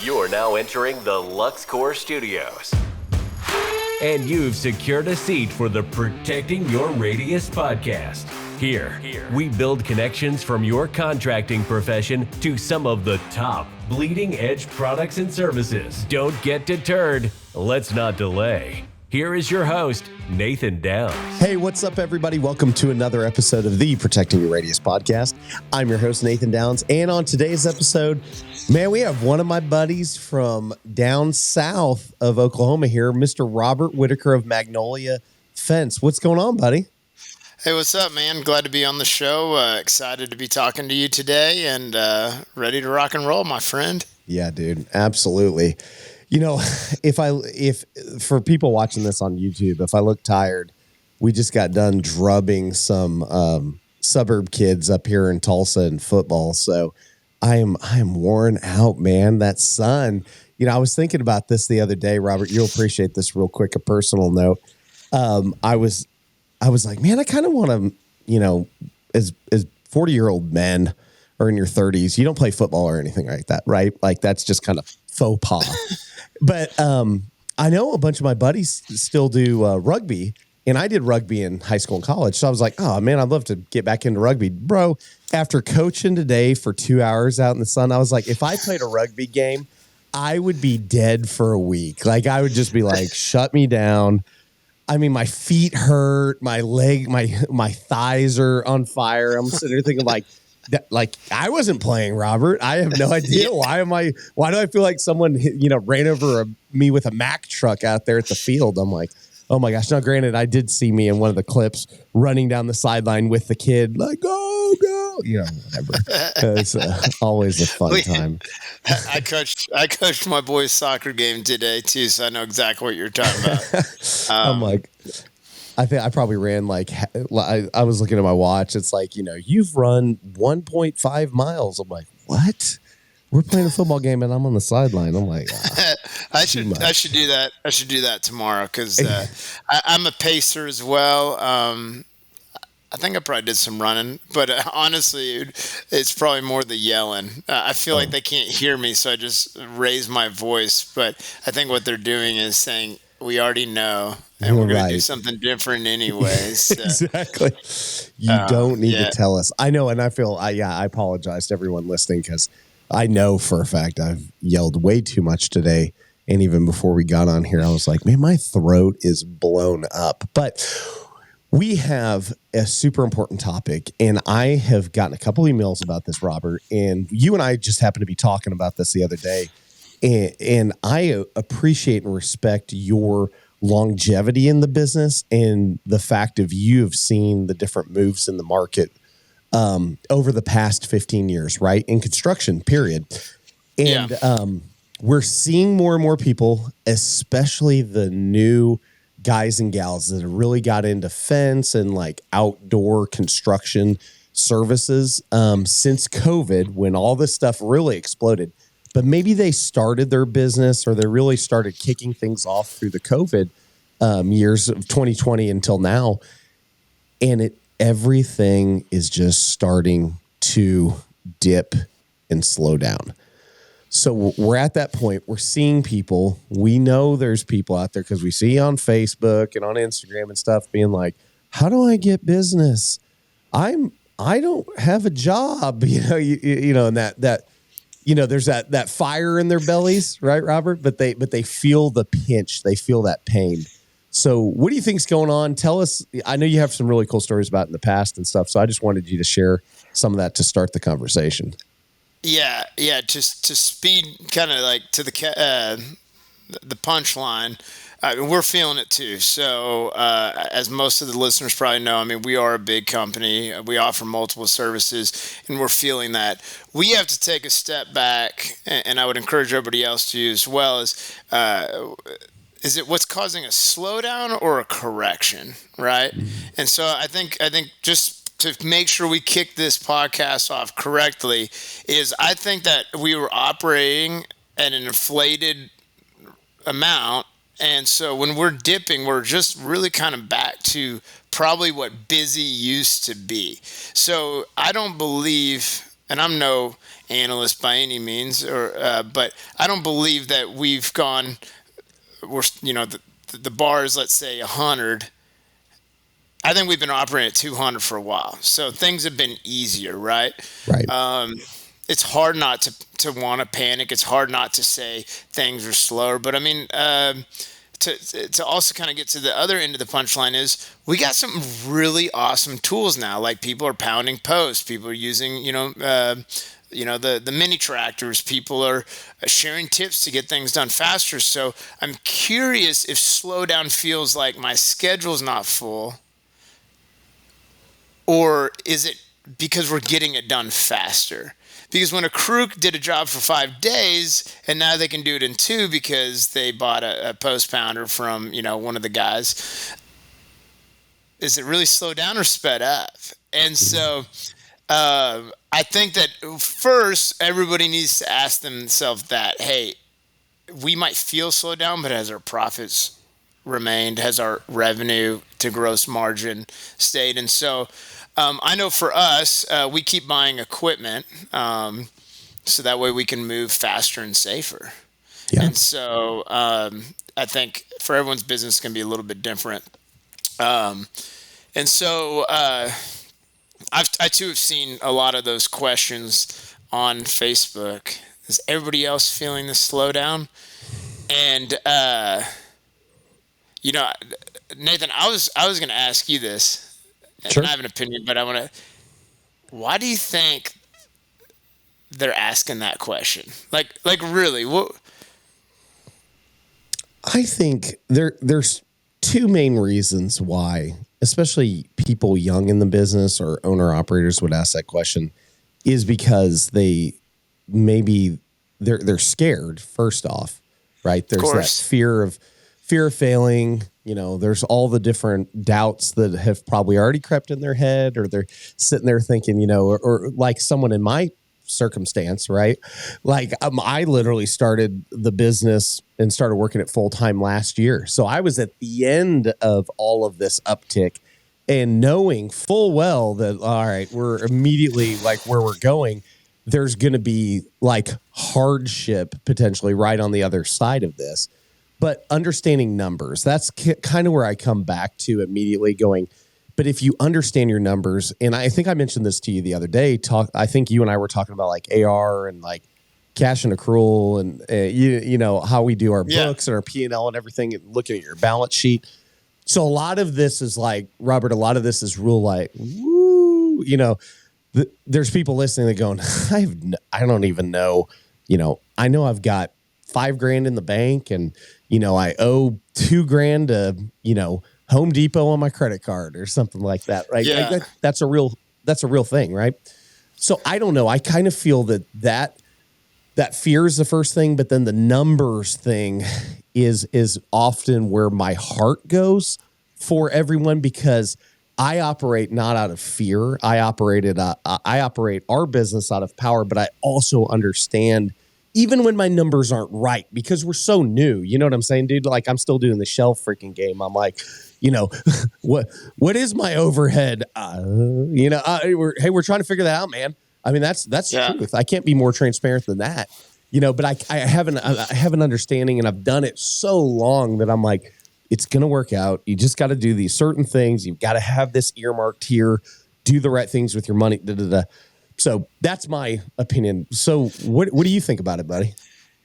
You're now entering the Luxecore Studios. And you've secured a seat for the Protecting Your Radius podcast. Here, we build connections from your contracting profession to some of the top bleeding edge products and services. Don't get deterred. Let's not delay. Here is your host, Nathan Downs. Hey, what's up, everybody? Welcome to another episode of the Protecting Your Radius podcast. I'm your host, Nathan Downs. And on today's episode, man, we have one of my buddies from down south of Oklahoma here, Mr. Robert Whittaker of Magnolia Fence. What's going on, buddy? Hey, what's up, man? Glad to be on the show. Excited to be talking to you today and ready to rock and roll, my friend. Yeah, dude. Absolutely. You know, if for people watching this on YouTube, if I look tired, we just got done drubbing some suburb kids up here in Tulsa in football. So I am worn out, man. That sun. You know, I was thinking about this the other day, Robert. You'll appreciate this real quick. A personal note. I was like, man, I kind of want to, you know, as 40-year-old men or in your 30s, you don't play football or anything like that, right? Like that's just kind of faux pas. But I know a bunch of my buddies still do rugby, and I did rugby in high school and college. So I was like, oh, man, I'd love to get back into rugby. Bro, after coaching today for 2 hours out in the sun, I was like, if I played a rugby game, I would be dead for a week. Like, I would just be like, shut me down. I mean, my feet hurt, my leg, my thighs are on fire. I'm sitting there thinking like I wasn't playing, Robert. I have no idea. Why do I feel like someone, ran over me with a Mack truck out there at the field? I'm like, oh my gosh. Now, granted, I did see me in one of the clips running down the sideline with the kid, like, go, whatever. It's always a fun time. I coached my boys' soccer game today too, so I know exactly what you're talking about. I'm like, I think I probably ran I was looking at my watch. It's like, you've run 1.5 miles. I'm like, what? We're playing a football game and I'm on the sideline. I'm like, I should do that. I should do that tomorrow because I'm a pacer as well. I think I probably did some running, but honestly, it's probably more the yelling. I feel like they can't hear me, so I just raise my voice. But I think what they're doing is saying, we already know, and we're going to do something different anyways. So. Exactly. You don't need to tell us. I know, and I feel, I apologize to everyone listening because I know for a fact I've yelled way too much today. And even before we got on here, I was like, man, my throat is blown up. But we have a super important topic, and I have gotten a couple emails about this, Robert, and you and I just happened to be talking about this the other day, and I appreciate and respect your longevity in the business and the fact of you have seen the different moves in the market over the past 15 years, right? In construction, period. And we're seeing more and more people, especially the new guys and gals that have really got into fence and like outdoor construction services since COVID, when all this stuff really exploded. But maybe they started their business or they really started kicking things off through the COVID years of 2020 until now. And everything is just starting to dip and slow down. So we're at that point. We're seeing people. We know there's people out there because we see on Facebook and on Instagram and stuff being like, "How do I get business? I don't have a job." And that there's that fire in their bellies, right, Robert? But they feel the pinch. They feel that pain. So what do you think's going on? Tell us. I know you have some really cool stories about it in the past and stuff. So I just wanted you to share some of that to start the conversation. Yeah. Just to speed, kind of like to the punchline. We're feeling it too. So, as most of the listeners probably know, I mean, we are a big company. We offer multiple services, and we're feeling that. We have to take a step back, and I would encourage everybody else to as well. Is it what's causing a slowdown or a correction, right? Mm-hmm. And so I think just to make sure we kick this podcast off correctly is I think that we were operating at an inflated amount. And so when we're dipping, we're just really kind of back to probably what busy used to be. So I don't believe, and I'm no analyst by any means, but I don't believe that we've gone. The bar is, let's say, 100. I think we've been operating at 200 for a while, so things have been easier, right? Right. It's hard not to want to panic. It's hard not to say things are slower. But I mean, to also kind of get to the other end of the punchline is we got some really awesome tools now. Like people are pounding posts. People are using, the mini tractors. People are sharing tips to get things done faster. So I'm curious if slowdown feels like my schedule's not full, or is it because we're getting it done faster? Because when a crew did a job for 5 days and now they can do it in 2 because they bought a post pounder from, one of the guys, is it really slowed down or sped up? And so I think that first everybody needs to ask themselves that, hey, we might feel slowed down, but has our profits remained? Has our revenue to gross margin stayed? And so I know for us, we keep buying equipment so that way we can move faster and safer. Yeah. And so I think for everyone's business can be a little bit different. And so I too have seen a lot of those questions on Facebook. Is everybody else feeling the slowdown? And Nathan, I was going to ask you this. Sure. And I have an opinion, but why do you think they're asking that question? Like really, what? I think there's 2 main reasons why, especially people young in the business or owner operators would ask that question, is because they're scared, first off, right? There's that fear of failing. There's all the different doubts that have probably already crept in their head, or they're sitting there thinking, or like someone in my circumstance, right? Like I literally started the business and started working it full time last year. So I was at the end of all of this uptick and knowing full well that, all right, we're immediately like where we're going. There's going to be like hardship potentially right on the other side of this. But understanding numbers, that's kind of where I come back to immediately going, but if you understand your numbers, and I think I mentioned this to you the other day, I think you and I were talking about like AR and like cash and accrual and, how we do our books and our P&L and everything, and looking at your balance sheet. So a lot of this is like, Robert, a lot of this is real like, woo, there's people listening that going, I don't even know, I know I've got $5,000 in the bank and, I owe $2,000 to, Home Depot on my credit card or something like that, right? Yeah. Like that's a real thing, right? So I don't know. I kind of feel that fear is the first thing, but then the numbers thing is often where my heart goes for everyone, because I operate not out of fear. I operate our business out of power, but I also understand even when my numbers aren't right, because we're so new. You know what I'm saying, dude? Like I'm still doing the shell freaking game. I'm like, what is my overhead? We're trying to figure that out, man. I mean, that's the truth. I can't be more transparent than that. But I have an understanding, and I've done it so long that I'm like, it's going to work out. You just got to do these certain things. You've got to have this earmarked here, do the right things with your money. So that's my opinion. So what do you think about it, buddy?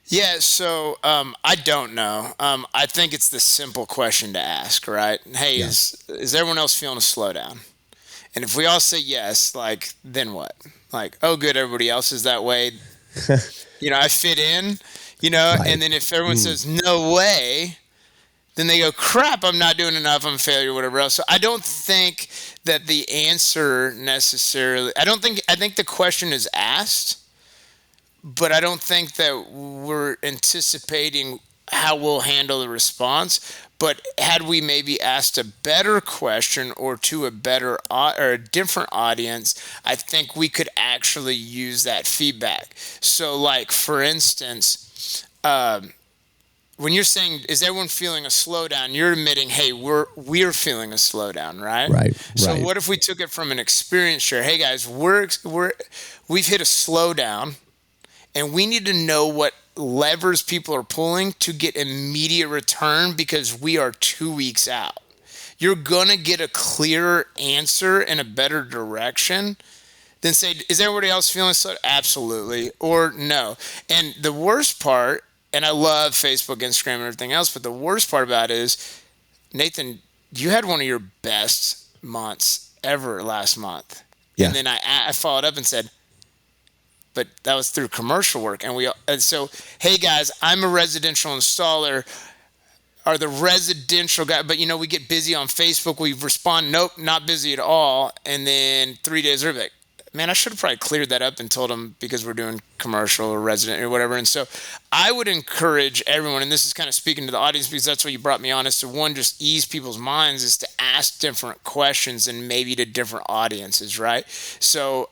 Yeah, so I don't know. I think it's the simple question to ask, right? Hey, is everyone else feeling a slowdown? And if we all say yes, like, then what? Like, oh, good, everybody else is that way. I fit in, right. And then if everyone says no way, then they go, crap, I'm not doing enough, I'm a failure, whatever else. So I don't think that the answer necessarily, I think the question is asked, but I don't think that we're anticipating how we'll handle the response. But had we maybe asked a better question or to a better or a different audience, I think we could actually use that feedback. So like, for instance, when you're saying, is everyone feeling a slowdown? You're admitting, hey, we're feeling a slowdown, right? Right. So right. what if we took it from an experience share? Hey guys, we've hit a slowdown, and we need to know what levers people are pulling to get immediate return because we are 2 weeks out. You're gonna get a clearer answer and a better direction than say, is everybody else feeling slow? Absolutely, or no. And the worst part, and I love Facebook, Instagram, and everything else, but the worst part about it is, Nathan, you had one of your best months ever last month. Yeah. And then I followed up and said, but that was through commercial work. And so, hey guys, I'm a residential installer. Are the residential guy, but we get busy on Facebook. We respond, nope, not busy at all. And then 3 days later, like, man, I should have probably cleared that up and told them because we're doing commercial or resident or whatever. And so I would encourage everyone, and this is kind of speaking to the audience because that's what you brought me on, is to one, just ease people's minds, is to ask different questions and maybe to different audiences, right? So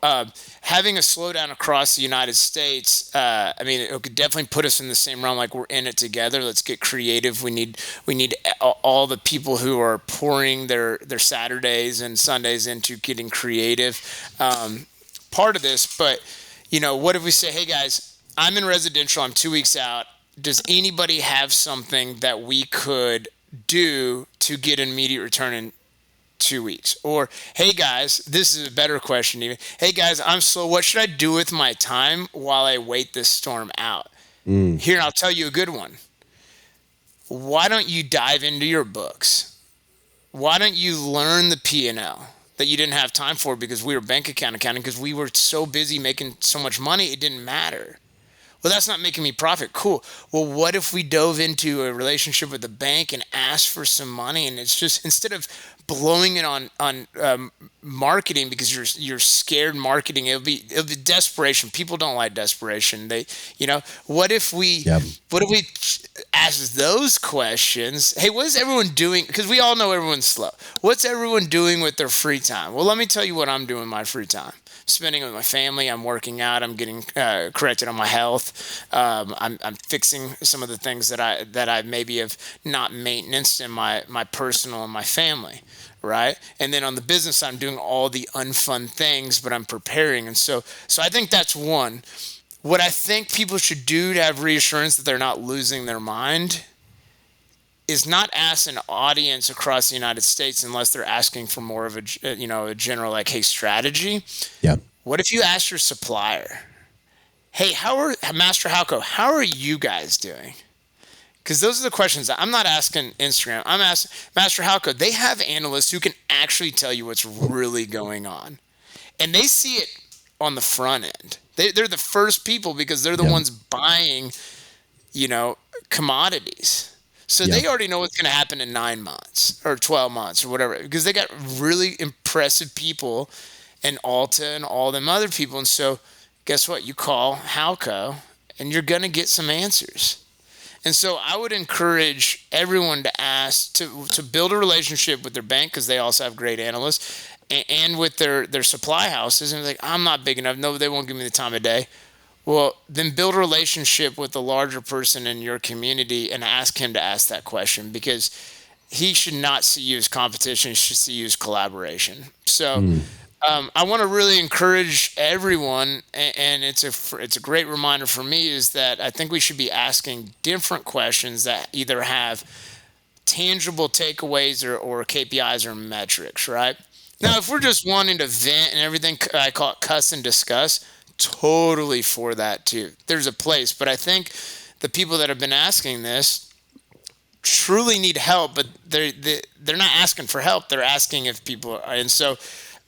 having a slowdown across the United States, it could definitely put us in the same realm, like we're in it together. Let's get creative. We need all the people who are pouring their Saturdays and Sundays into getting creative. Part of this, but what if we say, hey guys, I'm in residential, I'm 2 weeks out. Does anybody have something that we could do to get an immediate return in 2 weeks? Or, hey guys, this is a better question even. Hey guys, I'm slow. What should I do with my time while I wait this storm out? Here, I'll tell you a good one. Why don't you dive into your books? Why don't you learn the P&L that you didn't have time for because we were bank account accounting because we were so busy making so much money it didn't matter? Well, that's not making me profit. Cool. Well, what if we dove into a relationship with the bank and asked for some money? And it's just, instead of blowing it on marketing because you're scared marketing, it'll be desperation. People don't like desperation. What if we ask those questions? Hey, what is everyone doing? Because we all know everyone's slow. What's everyone doing with their free time? Well, let me tell you what I'm doing with my free time. Spending it with my family. I'm working out. I'm getting corrected on my health. I'm fixing some of the things that I maybe have not maintained in my personal and my family, right? And then on the business side, I'm doing all the unfun things, but I'm preparing. And so I think that's one. What I think people should do to have reassurance that they're not losing their mind is not ask an audience across the United States unless they're asking for more of a general, like, hey, strategy. Yeah. What if you ask your supplier, hey, Master Halco, how are you guys doing? Because those are the questions. I'm not asking Instagram. I'm asking Master Halco. They have analysts who can actually tell you what's really going on. And they see it on the front end. They're the first people because they're the ones buying, commodities. So they already know what's going to happen in 9 months or 12 months or whatever, because they got really impressive people and Alta and all them other people. And so guess what? You call Halco and you're going to get some answers. And so I would encourage everyone to ask, to build a relationship with their bank, because they also have great analysts, and with their supply houses. And like, I'm not big enough. No, they won't give me the time of day. Well, then build a relationship with the larger person in your community and ask him to ask that question, because he should not see you as competition. He should see you as collaboration. So I want to really encourage everyone, and it's a great reminder for me, is that I think we should be asking different questions that either have tangible takeaways or KPIs or metrics, right? Now, if we're just wanting to vent and everything, I call it cuss and discuss, totally for that too. There's a place, but I think the people that have been asking this truly need help, but they're not asking for help. They're asking if people are, and so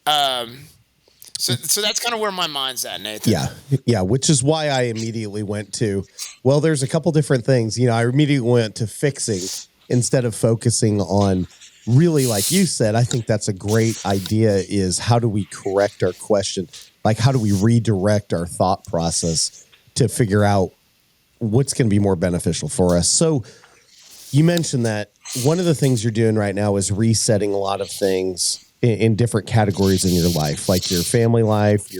that's kind of where my mind's at, Nathan. Yeah, which is why I immediately went to, well, there's a couple different things. I immediately went to fixing instead of focusing on, really, like you said, I think that's a great idea, is how do we correct our question? Like, how do we redirect our thought process to figure out what's going to be more beneficial for us? So you mentioned that one of the things you're doing right now is resetting a lot of things in different categories in your life, like your family life,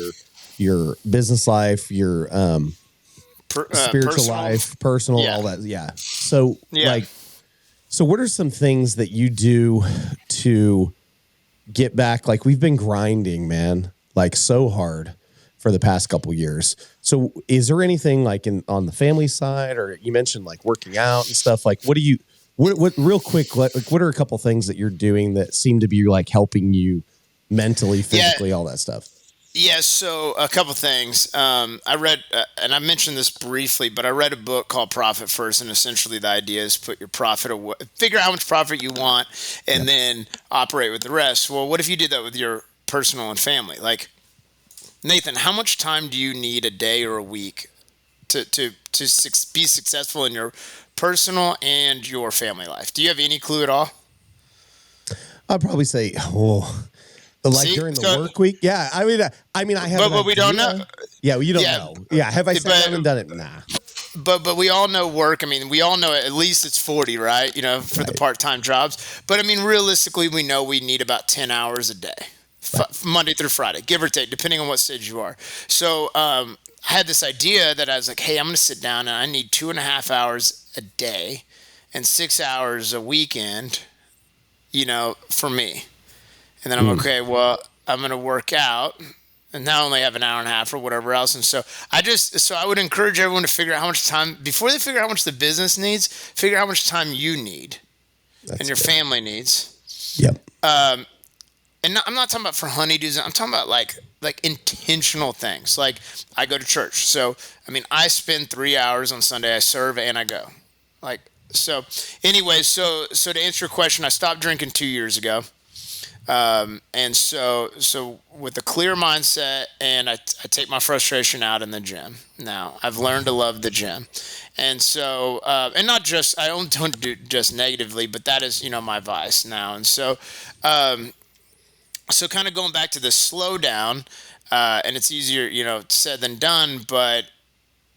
your business life, your spiritual personal. life, personal, Yeah. all that. Yeah. So Yeah. so what are some things that you do to get back? Like, we've been grinding, man, like so hard for the past couple years. So is there anything like on the family side, or you mentioned like working out and stuff? Like, what real quick, like, what are a couple things that you're doing that seem to be like helping you mentally, physically, all that stuff? Yeah, so a couple things. I read, and I mentioned this briefly, but I read a book called Profit First, and essentially the idea is put your profit away, figure out how much profit you want, and then operate with the rest. Well, what if you did that with your personal and family? Like, Nathan, how much time do you need a day or a week to be successful in your personal and your family life? Do you have any clue at all? I'd probably say, like during the work week. Yeah. I mean, I have an but we don't know. idea. Yeah. Well, you don't know. Yeah. Have I sat down and done it? Nah. But we all know work. I mean, we all know at least it's 40, right? You know, for the part-time jobs. But I mean, realistically, we know we need about 10 hours a day, Monday through Friday, give or take, depending on what stage you are. So I had this idea that I was like, hey, I'm going to sit down and I need 2.5 hours a day and 6 hours a weekend, you know, for me. And then I'm okay, well, I'm going to work out and now I only have an hour and a half or whatever else. And so I would encourage everyone to figure out how much time, before they figure out how much the business needs, figure out how much time you need and your family needs. Yep. And I'm not talking about for honeydews. I'm talking about like intentional things. Like I go to church. So, I mean, I spend 3 hours on Sunday. I serve and I go. Like, so anyway, so to answer your question, I stopped drinking 2 years ago. And so with a clear mindset, and I take my frustration out in the gym. Now I've learned to love the gym. And so, and not just, I don't do just negatively, but that is, you know, my vice now. And so, so kind of going back to the slowdown, and it's easier, you know, said than done, but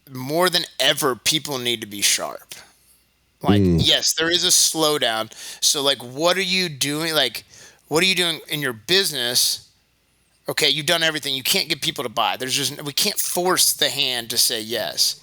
more than ever, people need to be sharp. Like, yes, there is a slowdown. So like, what are you doing? Like, what are you doing in your business? Okay, you've done everything. You can't get people to buy. We can't force the hand to say yes.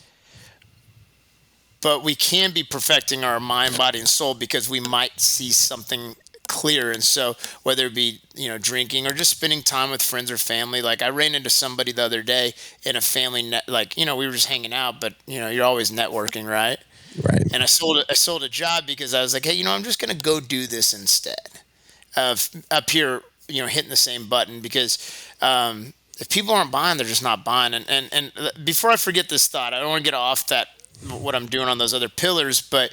But we can be perfecting our mind, body, and soul because we might see something clear. And so whether it be, you know, drinking or just spending time with friends or family. Like I ran into somebody the other day in a family like, you know, we were just hanging out, but you know, you're always networking, right? Right. And I sold a job because I was like, hey, you know, I'm just going to go do this instead of up here, you know, hitting the same button because if people aren't buying, they're just not buying. And before I forget this thought, I don't want to get off that what I'm doing on those other pillars, but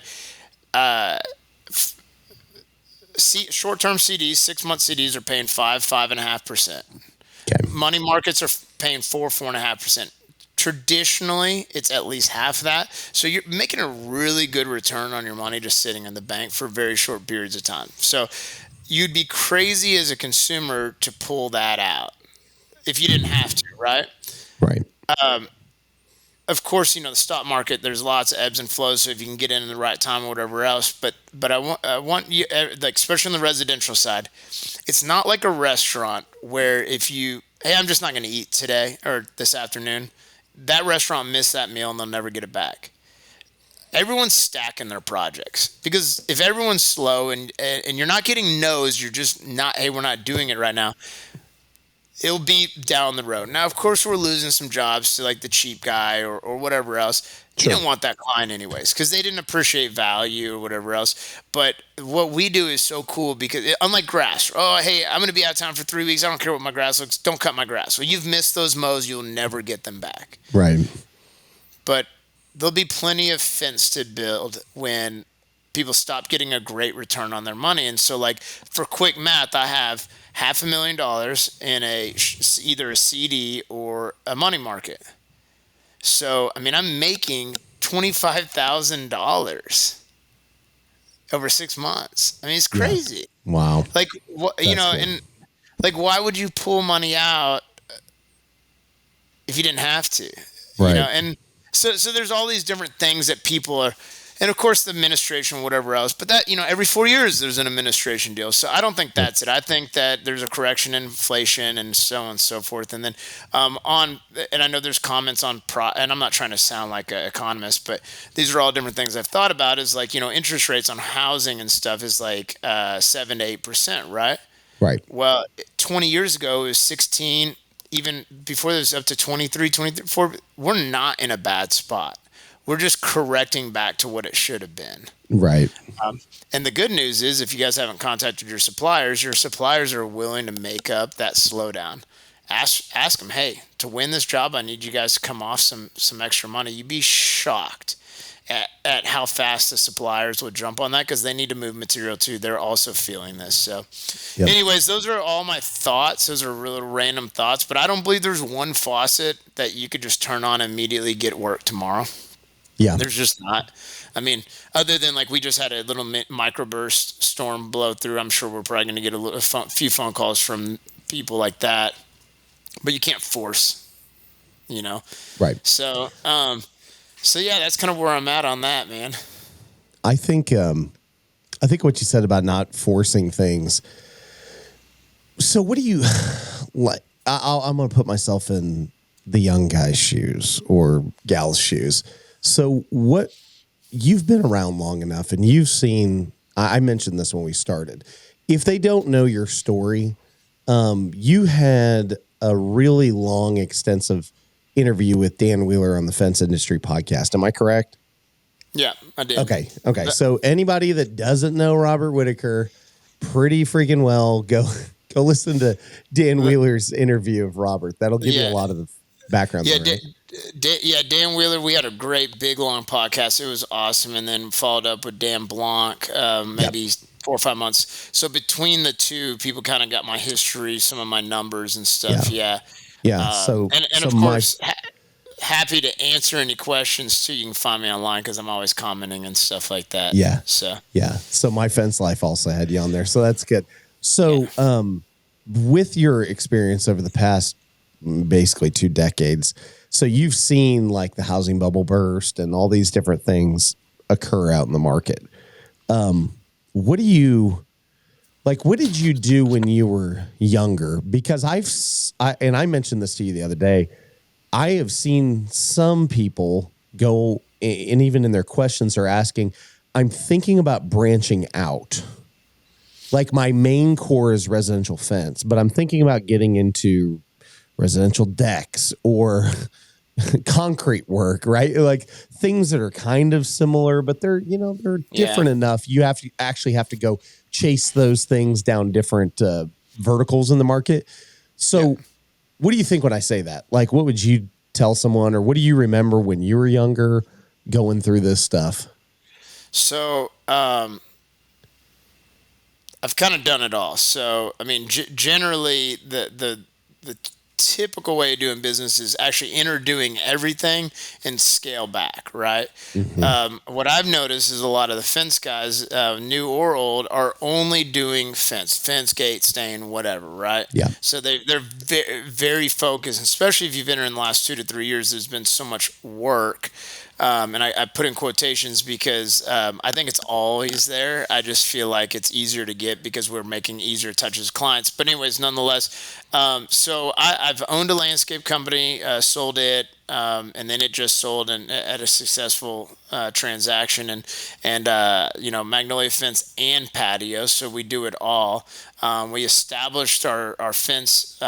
short-term CDs, 6-month CDs are paying 5.5%. Okay. Money markets are paying 4.5%. Traditionally, it's at least half that. So you're making a really good return on your money just sitting in the bank for very short periods of time. So you'd be crazy as a consumer to pull that out if you didn't have to, right? Right. Of course, you know, the stock market, there's lots of ebbs and flows. So if you can get in the right time or whatever else, but I want you, like, especially on the residential side, it's not like a restaurant where hey, I'm just not going to eat today or this afternoon. That restaurant missed that meal and they'll never get it back. Everyone's stacking their projects because if everyone's slow and you're not getting no's, you're just not, hey, we're not doing it right now. It'll be down the road. Now, of course, we're losing some jobs to like the cheap guy or whatever else. You don't want that client anyways because they didn't appreciate value or whatever else. But what we do is so cool because unlike grass, oh, hey, I'm going to be out of town for 3 weeks. I don't care what my grass looks. Don't cut my grass. Well, you've missed those mows. You'll never get them back. Right. But there'll be plenty of fence to build when people stop getting a great return on their money. And so, like, for quick math, I have $500,000 in either a CD or a money market. So, I mean, I'm making $25,000 over 6 months. I mean, it's crazy. Yeah. Wow. Like, you know, cool. And like, why would you pull money out if you didn't have to? Right. You know, and so there's all these different things that people are and of course the administration, whatever else. But that, every 4 years there's an administration deal. So I don't think that's it. I think that there's a correction in inflation and so on and so forth. And then and I know there's comments on and I'm not trying to sound like an economist, but these are all different things I've thought about. Is like, interest rates on housing and stuff is like 7 to 8%, right? Right. Well, 20 years ago it was 16. Even before this, up to 23, 24. We're not in a bad spot. We're just correcting back to what it should have been. Right. And the good news is, if you guys haven't contacted your suppliers are willing to make up that slowdown. Ask them, hey, to win this job, I need you guys to come off some extra money. You'd be shocked at how fast the suppliers would jump on that, because they need to move material too. They're also feeling this. So anyways, those are all my thoughts. Those are real random thoughts, but I don't believe there's one faucet that you could just turn on and immediately get work tomorrow. Yeah. There's just not. I mean, other than like we just had a little microburst storm blow through. I'm sure we're probably going to get a few phone calls from people like that, but you can't force, Right. So, so yeah, that's kind of where I'm at on that, man. I think what you said about not forcing things. So what do you like? I'm going to put myself in the young guy's shoes or gal's shoes. So what, you've been around long enough and you've seen, I mentioned this when we started. If they don't know your story, you had a really long, extensive interview with Dan Wheeler on the Fence Industry podcast. Am I correct? Yeah, I did. Okay. So anybody that doesn't know Robert Whittaker pretty freaking well, go listen to Dan Wheeler's interview of Robert. That'll give you a lot of the background. Yeah, right? Dan Wheeler, we had a great big long podcast. It was awesome. And then followed up with Dan Blanc, maybe 4 or 5 months. So between the two, people kind of got my history, some of my numbers and stuff. Yeah. So of course, happy to answer any questions too. You can find me online because I'm always commenting and stuff like that. Yeah. So My Fence Life also had you on there, so that's good. So with your experience over the past basically 2 decades, so you've seen like the housing bubble burst and all these different things occur out in the market. What did you do when you were younger? Because I mentioned this to you the other day. I have seen some people go, and even in their questions are asking, I'm thinking about branching out. Like my main core is residential fence, but I'm thinking about getting into residential decks or concrete work, right? Like things that are kind of similar, but they're different enough. You have to go chase those things down different verticals in the market. So what do you think when I say that? Like, what would you tell someone, or what do you remember when you were younger going through this stuff? So, I've kind of done it all. So, I mean, generally the typical way of doing business is actually doing everything and scale back, right? Mm-hmm. What I've noticed is a lot of the fence guys, new or old, are only doing fence, gate, stain, whatever, right? Yeah. So they're very, very focused, especially if you've been in the last 2 to 3 years. There's been so much work. And I put in quotations because I think it's always there. I just feel like it's easier to get because we're making easier touches clients. But anyways, nonetheless, so I've owned a landscape company, sold it, and then it just sold at a successful transaction, and Magnolia Fence and patio. So we do it all. We established our fence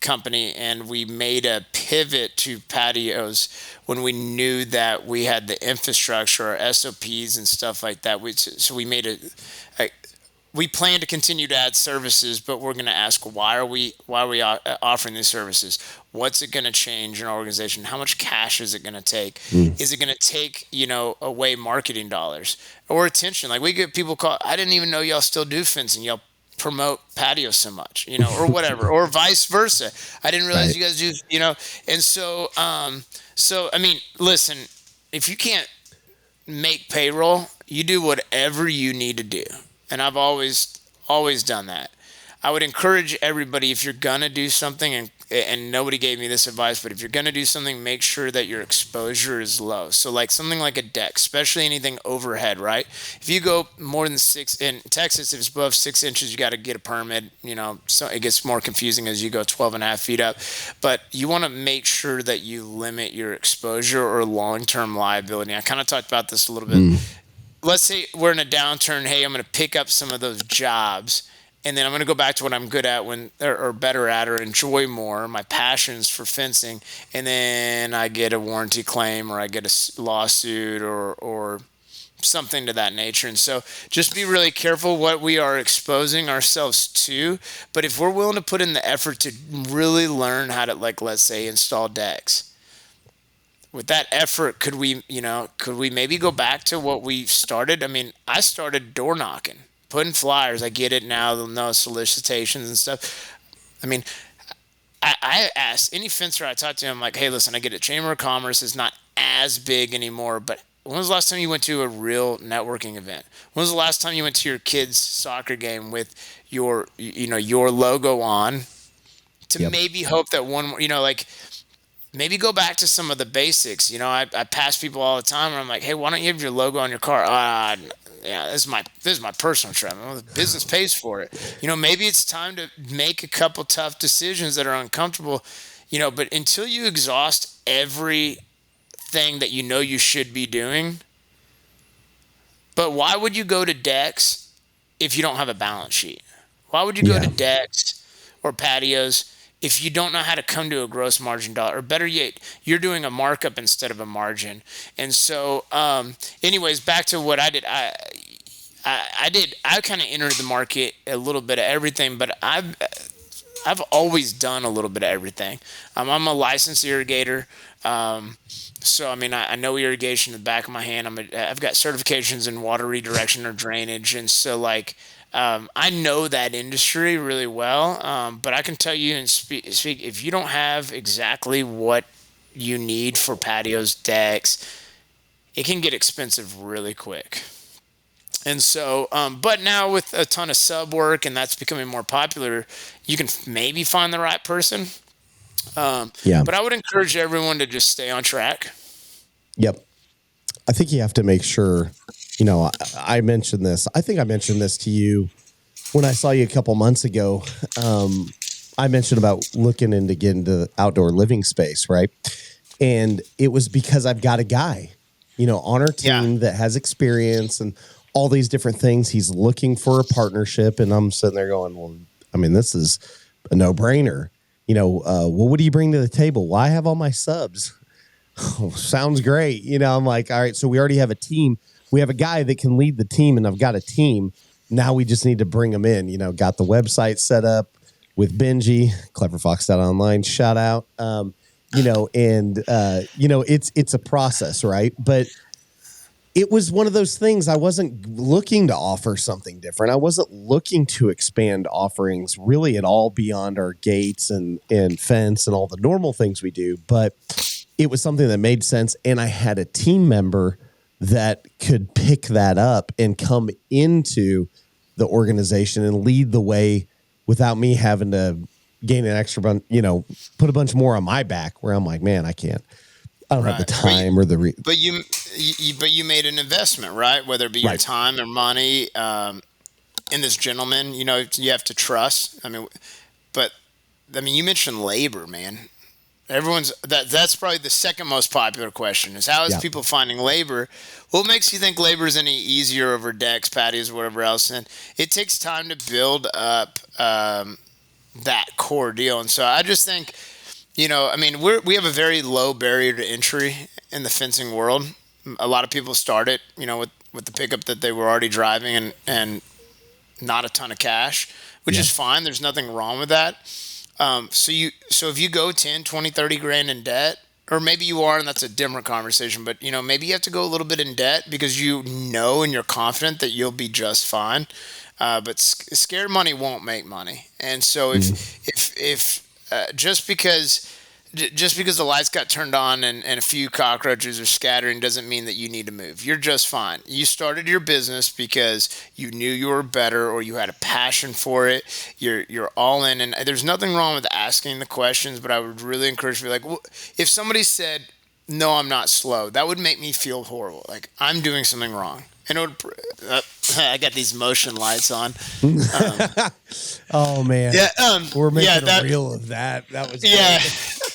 company, and we made a pivot to patios when we knew that we had the infrastructure, our SOPs and stuff like that. So we made we plan to continue to add services, but we're going to ask, why are we offering these services? What's it going to change in our organization? How much cash is it going to take? Is it going to take, away marketing dollars or attention? Like we get people call, I didn't even know y'all still do fencing. Y'all promote patio so much, or whatever, or vice versa. I didn't realize you guys do, and so, I mean, listen, if you can't make payroll, you do whatever you need to do. And I've always done that. I would encourage everybody, if you're going to do something, and nobody gave me this advice, but if you're going to do something, make sure that your exposure is low. So like something like a deck, especially anything overhead, right? If you go more than in Texas, if it's above 6 inches, you got to get a permit, so it gets more confusing as you go 12 and a half feet up, but you want to make sure that you limit your exposure or long-term liability. I kind of talked about this a little bit. Let's say we're in a downturn. Hey, I'm going to pick up some of those jobs, and then I'm going to go back to what I'm good at or better at or enjoy more, my passions for fencing. And then I get a warranty claim or I get a lawsuit or something to that nature. And so just be really careful what we are exposing ourselves to. But if we're willing to put in the effort to really learn how to, like, let's say, install decks, with that effort, could we maybe go back to what we started? I mean, I started door knocking, putting flyers. I get it now. They'll know solicitations and stuff. I mean, I asked any fencer I talked to, I'm like, hey, listen, I get it. Chamber of Commerce is not as big anymore, but when was the last time you went to a real networking event? When was the last time you went to your kid's soccer game with your logo on to maybe hope that one, maybe go back to some of the basics. I pass people all the time and I'm like, hey, why don't you have your logo on your car? Yeah, this is my personal trip. Well, the business pays for it. Maybe it's time to make a couple tough decisions that are uncomfortable, but until you exhaust everything that you should be doing. But why would you go to decks if you don't have a balance sheet? Why would you go to decks or patios if you don't know how to come to a gross margin dollar? Or better yet, you're doing a markup instead of a margin. And so, anyways, back to what I did. I kind of entered the market a little bit of everything, but I've always done a little bit of everything. I'm a licensed irrigator. So, I mean, I know irrigation in the back of my hand. I've got certifications in water redirection or drainage. And so, I know that industry really well. But I can tell you and speak, if you don't have exactly what you need for patios, decks, it can get expensive really quick. And so, but now with a ton of sub work and that's becoming more popular, you can maybe find the right person. But I would encourage everyone to just stay on track. Yep. I think you have to make sure, I mentioned this. I think I mentioned this to you when I saw you a couple months ago. I mentioned about looking into getting to the outdoor living space, right? And it was because I've got a guy, on our team that has experience and all these different things. He's looking for a partnership. And I'm sitting there going, well, I mean, this is a no-brainer. Well, what do you bring to the table? Well, I have all my subs. Oh, sounds great. I'm like, all right, so we already have a team. We have a guy that can lead the team, and I've got a team. Now we just need to bring them in. Got the website set up with Benji, cleverfox.online, shout out. It's a process, right? But it was one of those things. I wasn't looking to offer something different. I wasn't looking to expand offerings really at all beyond our gates and fence and all the normal things we do. But it was something that made sense. And I had a team member that could pick that up and come into the organization and lead the way without me having to gain an extra bunch, put a bunch more on my back where I'm like, man, I don't have the time but you made an investment, right? Whether it be your time or money, in this gentleman, you have to trust. I mean, you mentioned labor, man. That's probably the second most popular question is how is people finding labor? What makes you think labor is any easier over decks, patios, whatever else? And it takes time to build up that core deal. And so I just think, we have a very low barrier to entry in the fencing world. A lot of people start it, with the pickup that they were already driving and not a ton of cash, which is fine. There's nothing wrong with that. So if you go 10, 20, 30 grand in debt, or maybe you are, and that's a different conversation, but maybe you have to go a little bit in debt because and you're confident that you'll be just fine. But scared money won't make money. And so if just because just because the lights got turned on and a few cockroaches are scattering doesn't mean that you need to move. You're just fine. You started your business because you knew you were better or you had a passion for it. You're all in, and there's nothing wrong with asking the questions, but I would really encourage you, like, if somebody said, no, I'm not slow, that would make me feel horrible. Like I'm doing something wrong. And it would, I got these motion lights on. Oh man! Yeah, we're making a reel of that. That was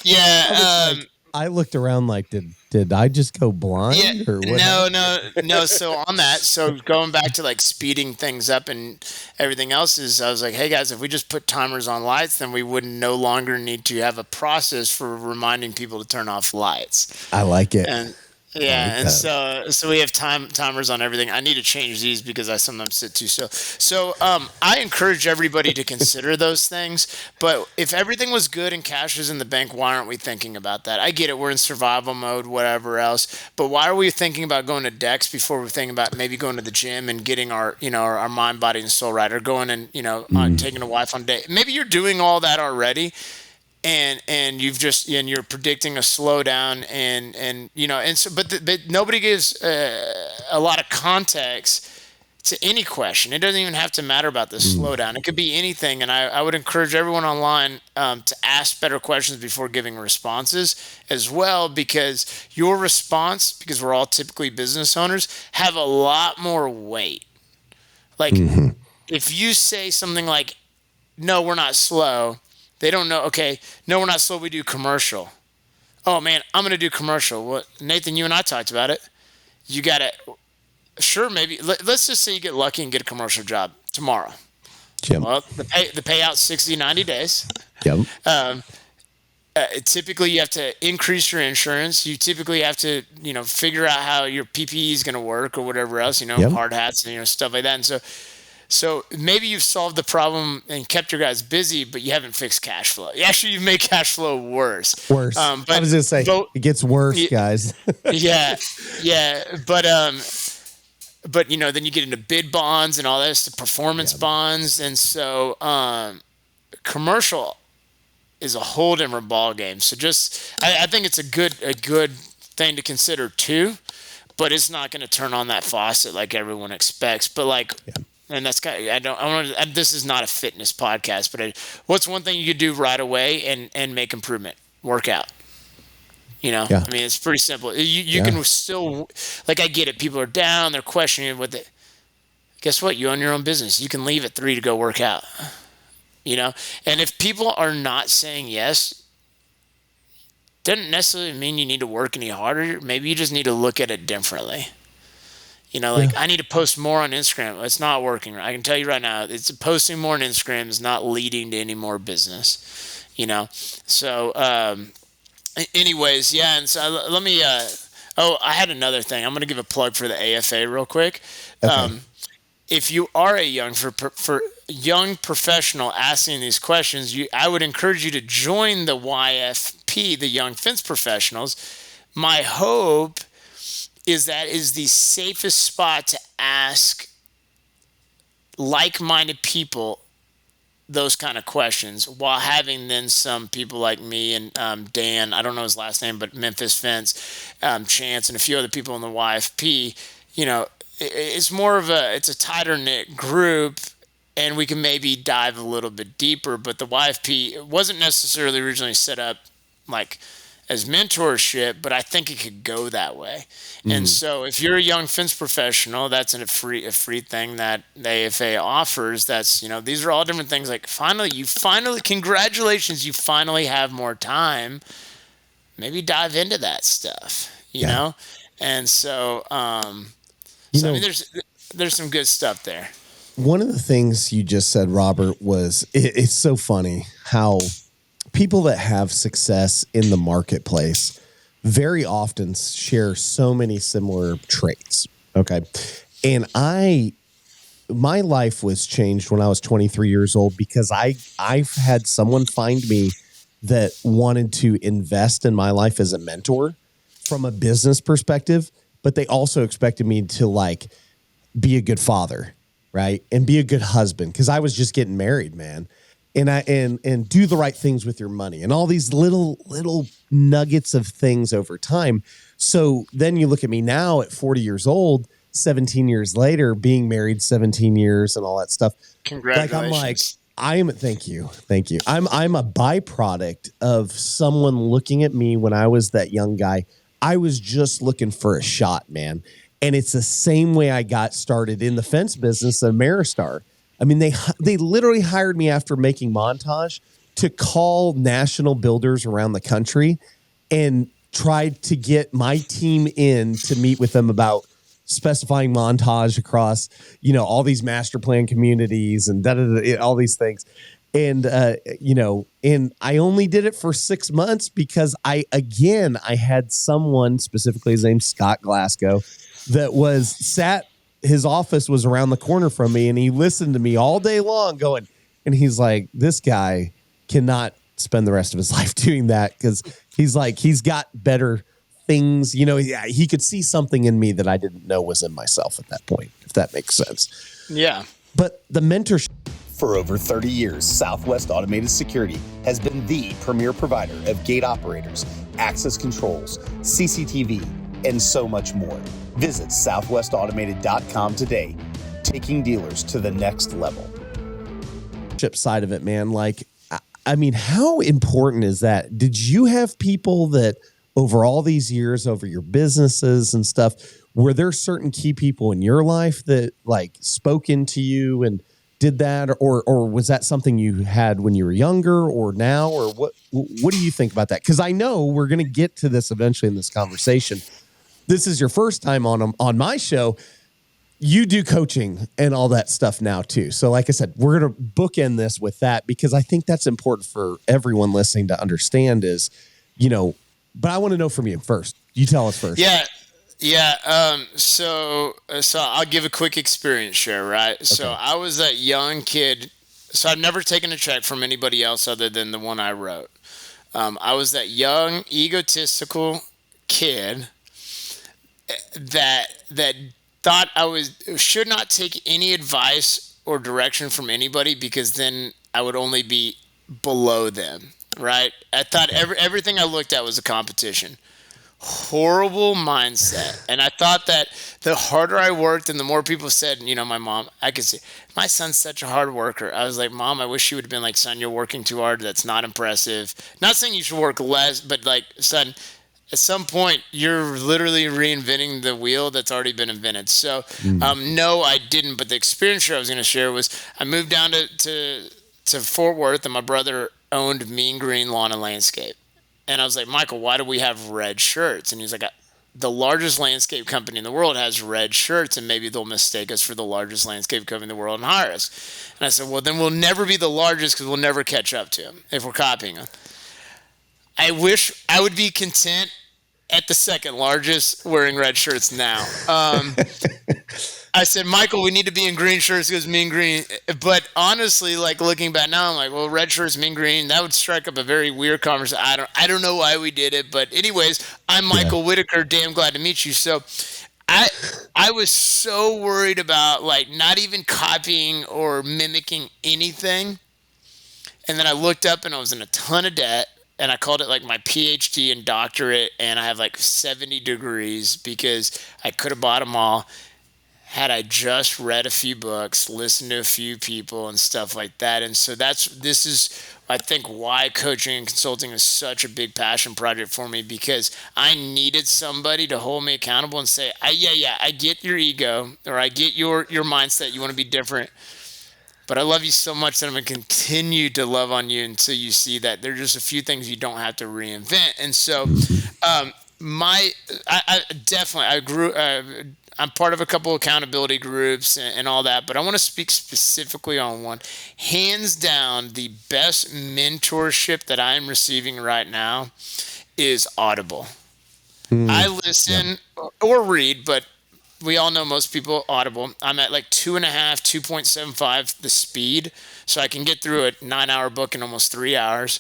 yeah. I looked around like, did I just go blind or what? No. So on that, so going back to like speeding things up and everything else is, I was like, hey guys, if we just put timers on lights, then we would no longer need to have a process for reminding people to turn off lights. I like it. And yeah, and so we have timers on everything. I need to change these because I sometimes sit too still. So I encourage everybody to consider those things. But if everything was good and cash is in the bank, why aren't we thinking about that? I get it. We're in survival mode, whatever else. But why are we thinking about going to Dex before we're thinking about maybe going to the gym and getting our our mind, body, and soul right, or going and taking a wife on a date? Maybe you're doing all that already. And you're predicting a slowdown but nobody gives a lot of context to any question. It doesn't even have to matter about the slowdown. It could be anything. And I would encourage everyone online to ask better questions before giving responses as well, because your response, because we're all typically business owners, have a lot more weight. Like if you say something like, no, we're not slow, they don't know, okay, no, we're not slow, we do commercial. Oh, man, I'm going to do commercial. What, Nathan, you and I talked about it. You got to, sure, maybe, let's just say you get lucky and get a commercial job tomorrow. Yep. Well, the payout's 60, 90 days. Yep. Typically, you have to increase your insurance. You typically have to, figure out how your PPE is going to work or whatever else, hard hats and, stuff like that. And so maybe you've solved the problem and kept your guys busy, but you haven't fixed cash flow. Actually, you've made cash flow worse. I was going to say, it gets worse, guys. yeah. But then you get into bid bonds and all this, the performance bonds. And so commercial is a whole different ball game. So I think it's a good thing to consider too, but it's not going to turn on that faucet like everyone expects. But and that's kind of, this is not a fitness podcast, but what's one thing you could do right away and make improvement? Work out. I mean, it's pretty simple. You can still, I get it. People are down. They're questioning with it. Guess what? You own your own business. You can leave at 3 to go work out, and if people are not saying yes, doesn't necessarily mean you need to work any harder. Maybe you just need to look at it differently. I need to post more on Instagram. It's not working. I can tell you right now, posting more on Instagram is not leading to any more business, So, anyways, yeah. And so let me, I had another thing. I'm going to give a plug for the AFA real quick. Okay. If you are a young professional asking these questions, I would encourage you to join the YFP, the Young Fence Professionals. My hope is that is the safest spot to ask like-minded people those kind of questions, while having then some people like me and Dan, I don't know his last name, but Memphis Fence, Chance, and a few other people in the YFP. It's more of it's a tighter knit group, and we can maybe dive a little bit deeper. But the YFP wasn't necessarily originally set up as mentorship, but I think it could go that way. And so if you're a young fence professional, that's a free thing that the AFA offers. That's, these are all different things. Congratulations, you finally have more time. Maybe dive into that stuff, you know? And so, I mean, there's some good stuff there. One of the things you just said, Robert, was it's so funny how people that have success in the marketplace very often share so many similar traits. Okay. And my life was changed when I was 23 years old because I've had someone find me that wanted to invest in my life as a mentor from a business perspective, but they also expected me to be a good father, right? And be a good husband. Cause I was just getting married, man. and do the right things with your money and all these little nuggets of things over time. So then you look at me now at 40 years old, 17 years later, being married 17 years and all that stuff. Congratulations. Thank you. I'm a byproduct of someone looking at me when I was that young guy. I was just looking for a shot, man. And it's the same way I got started in the fence business at Ameristar. I mean, they literally hired me after making Montage to call national builders around the country and tried to get my team in to meet with them about specifying Montage across, all these master plan communities and all these things. And, and I only did it for 6 months because I had someone, specifically his name's Scott Glasgow, that his office was around the corner from me, and he listened to me all day long going, and he's like, this guy cannot spend the rest of his life doing that because he's got better things. He could see something in me that I didn't know was in myself at that point, if that makes sense. Yeah. But the mentorship. For over 30 years, Southwest Automated Security has been the premier provider of gate operators, access controls, CCTV, and so much more. Visit southwestautomated.com today, taking dealers to the next level. Side of it, man. I mean, how important is that? Did you have people that over all these years, over your businesses and stuff, were there certain key people in your life that spoke into you and did that, or was that something you had when you were younger or now, or what do you think about that? Because I know we're going to get to this eventually in this conversation. This is your first time on my show. You do coaching and all that stuff now too. So like I said, we're going to bookend this with that because I think that's important for everyone listening to understand is, but I want to know from you first. You tell us first. Yeah. So I'll give a quick experience share, right? Okay. So I was that young kid. So I've never taken a check from anybody else other than the one I wrote. I was that young, egotistical kid that thought should not take any advice or direction from anybody because then I would only be below them, right? I thought everything I looked at was a competition. Horrible mindset. And I thought that the harder I worked and the more people said, my mom, I could say, my son's such a hard worker. I was like, Mom, I wish you would have been like, son, you're working too hard. That's not impressive. Not saying you should work less, but son, at some point you're literally reinventing the wheel that's already been invented. So no, I didn't. But the experience I was going to share was I moved down to Fort Worth and my brother owned Mean Green Lawn and Landscape. And I was like, Michael, why do we have red shirts? And he's like, the largest landscape company in the world has red shirts, and maybe they'll mistake us for the largest landscape company in the world and hire us. And I said, well, then we'll never be the largest because we'll never catch up to them if we're copying them. I wish I would be content at the second largest wearing red shirts now. I said, Michael, we need to be in green shirts because Mean Green. But honestly, looking back now, I'm like, well, red shirts, Mean Green, that would strike up a very weird conversation. I don't know why we did it. But anyways, I'm Michael Whittaker. Damn glad to meet you. So I was so worried about not even copying or mimicking anything. And then I looked up and I was in a ton of debt. And I called it my PhD and doctorate. And I have 70 degrees because I could have bought them all had I just read a few books, listened to a few people and stuff like that. And so this is, I think, why coaching and consulting is such a big passion project for me, because I needed somebody to hold me accountable and say, I get your ego, or I get your mindset. You want to be different, but I love you so much that I'm going to continue to love on you until you see that there's just a few things you don't have to reinvent. And so, I'm part of a couple accountability groups and all that, but I want to speak specifically on one. Hands down, the best mentorship that I'm receiving right now is Audible. I listen or read, but we all know most people Audible. I'm at 2.75 the speed, so I can get through a 9-hour book in almost 3 hours.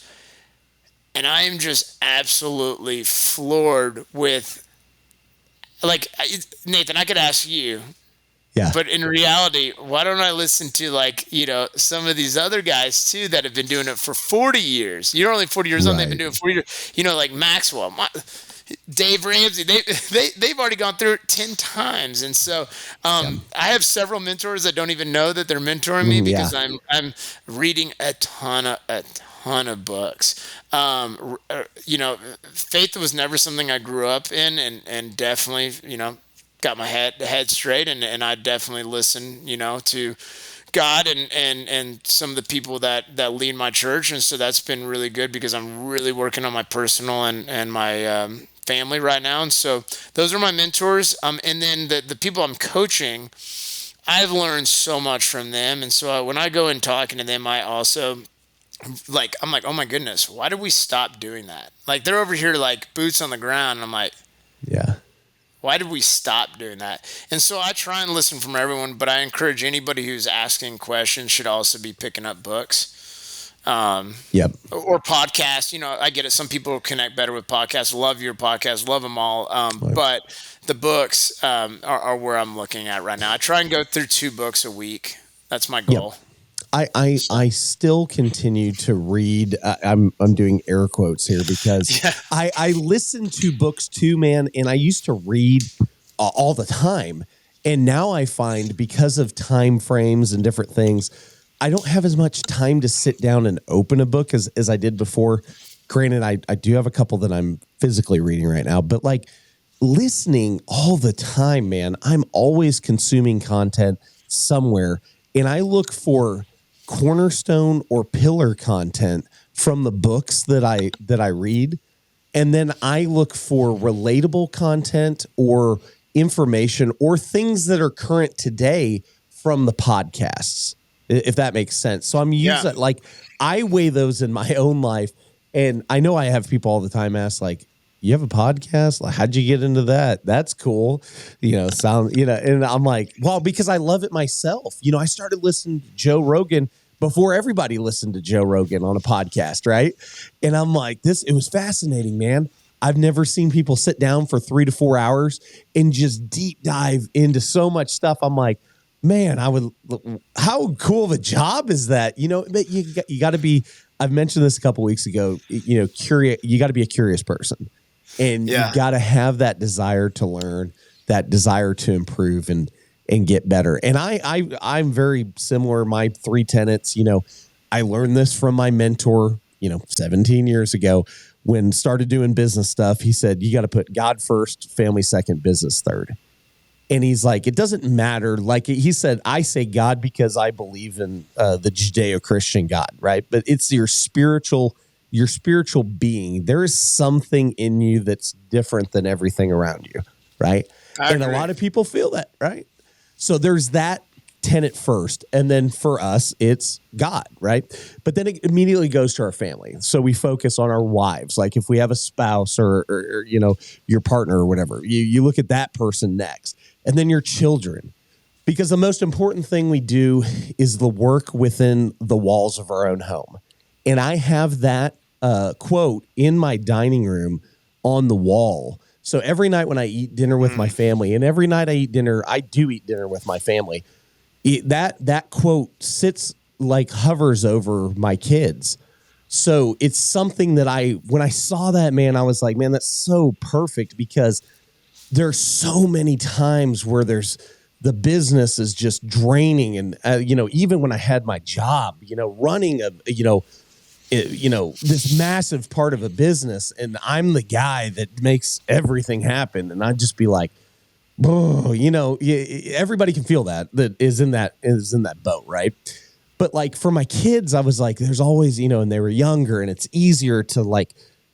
And I am just absolutely floored with, Nathan, I could ask you, Yeah. But in reality, why don't I listen to some of these other guys too that have been doing it for 40 years? You're only 40 years old. They've been doing it 40 years. Like Maxwell, Dave Ramsey. They've already gone through it 10 times. And so I have several mentors that don't even know that they're mentoring me because I'm reading a ton of books. Faith was never something I grew up in, and definitely, got my head straight, and I definitely listen, to God and some of the people that lead my church. And so that's been really good because I'm really working on my personal and my family right now. And so those are my mentors. And then the people I'm coaching, I've learned so much from them. And so when I go and talking to them, I also I'm like, oh my goodness, why did we stop doing that? Like they're over here like boots on the ground. And I'm like, yeah. Why did we stop doing that? And so I try and listen from everyone, but I encourage anybody who's asking questions should also be picking up books. Or podcasts. I get it. Some people connect better with podcasts. Love your podcast. Love them all. But the books are where I'm looking at right now. I try and go through 2 books a week. That's my goal. I still continue to read. I'm doing air quotes here because I listen to books too, man. And I used to read all the time, and now I find because of time frames and different things, I don't have as much time to sit down and open a book as I did before. Granted, I do have a couple that I'm physically reading right now, but like listening all the time, man, I'm always consuming content somewhere, and I look for cornerstone or pillar content from the books that I read, and then I look for relatable content or information or things that are current today from the podcasts, if that makes sense. So I'm using I weigh those in my own life, and I know I have people all the time ask like, you have a podcast? Like, how'd you get into that? That's cool. And I'm like, well, because I love it myself. I started listening to Joe Rogan before everybody listened to Joe Rogan on a podcast, right? And I'm like, it was fascinating, man. I've never seen people sit down for 3 to 4 hours and just deep dive into so much stuff. I'm like, man, how cool of a job is that? But you got to be, I've mentioned this a couple weeks ago, curious. You got to be a curious person. And you got to have that desire to learn, that desire to improve and get better. And I'm very similar. My 3 tenets, I learned this from my mentor, 17 years ago when started doing business stuff. He said, you got to put God first, family second, business third. And he's like, it doesn't matter. Like he said, I say God because I believe in the Judeo-Christian God, right? But it's your spiritual being. There is something in you that's different than everything around you, right? And a lot of people feel that, right? So there's that tenet first, and then for us, it's God, right? But then it immediately goes to our family. So we focus on our wives. Like if we have a spouse or your partner or whatever, you look at that person next, and then your children. Because the most important thing we do is the work within the walls of our own home. And I have that quote in my dining room on the wall. So every night when I eat dinner with my family, and every night I do eat dinner with my family, that quote hovers over my kids. So it's something that when I saw that, man, I was like, man, that's so perfect, because there's so many times where the business is just draining. And, even when I had my job, running this massive part of a business, and I'm the guy that makes everything happen. And I'd just be like, oh, everybody can feel that is in that boat. Right. But like for my kids, I was like, there's always, and they were younger, and it's easier to like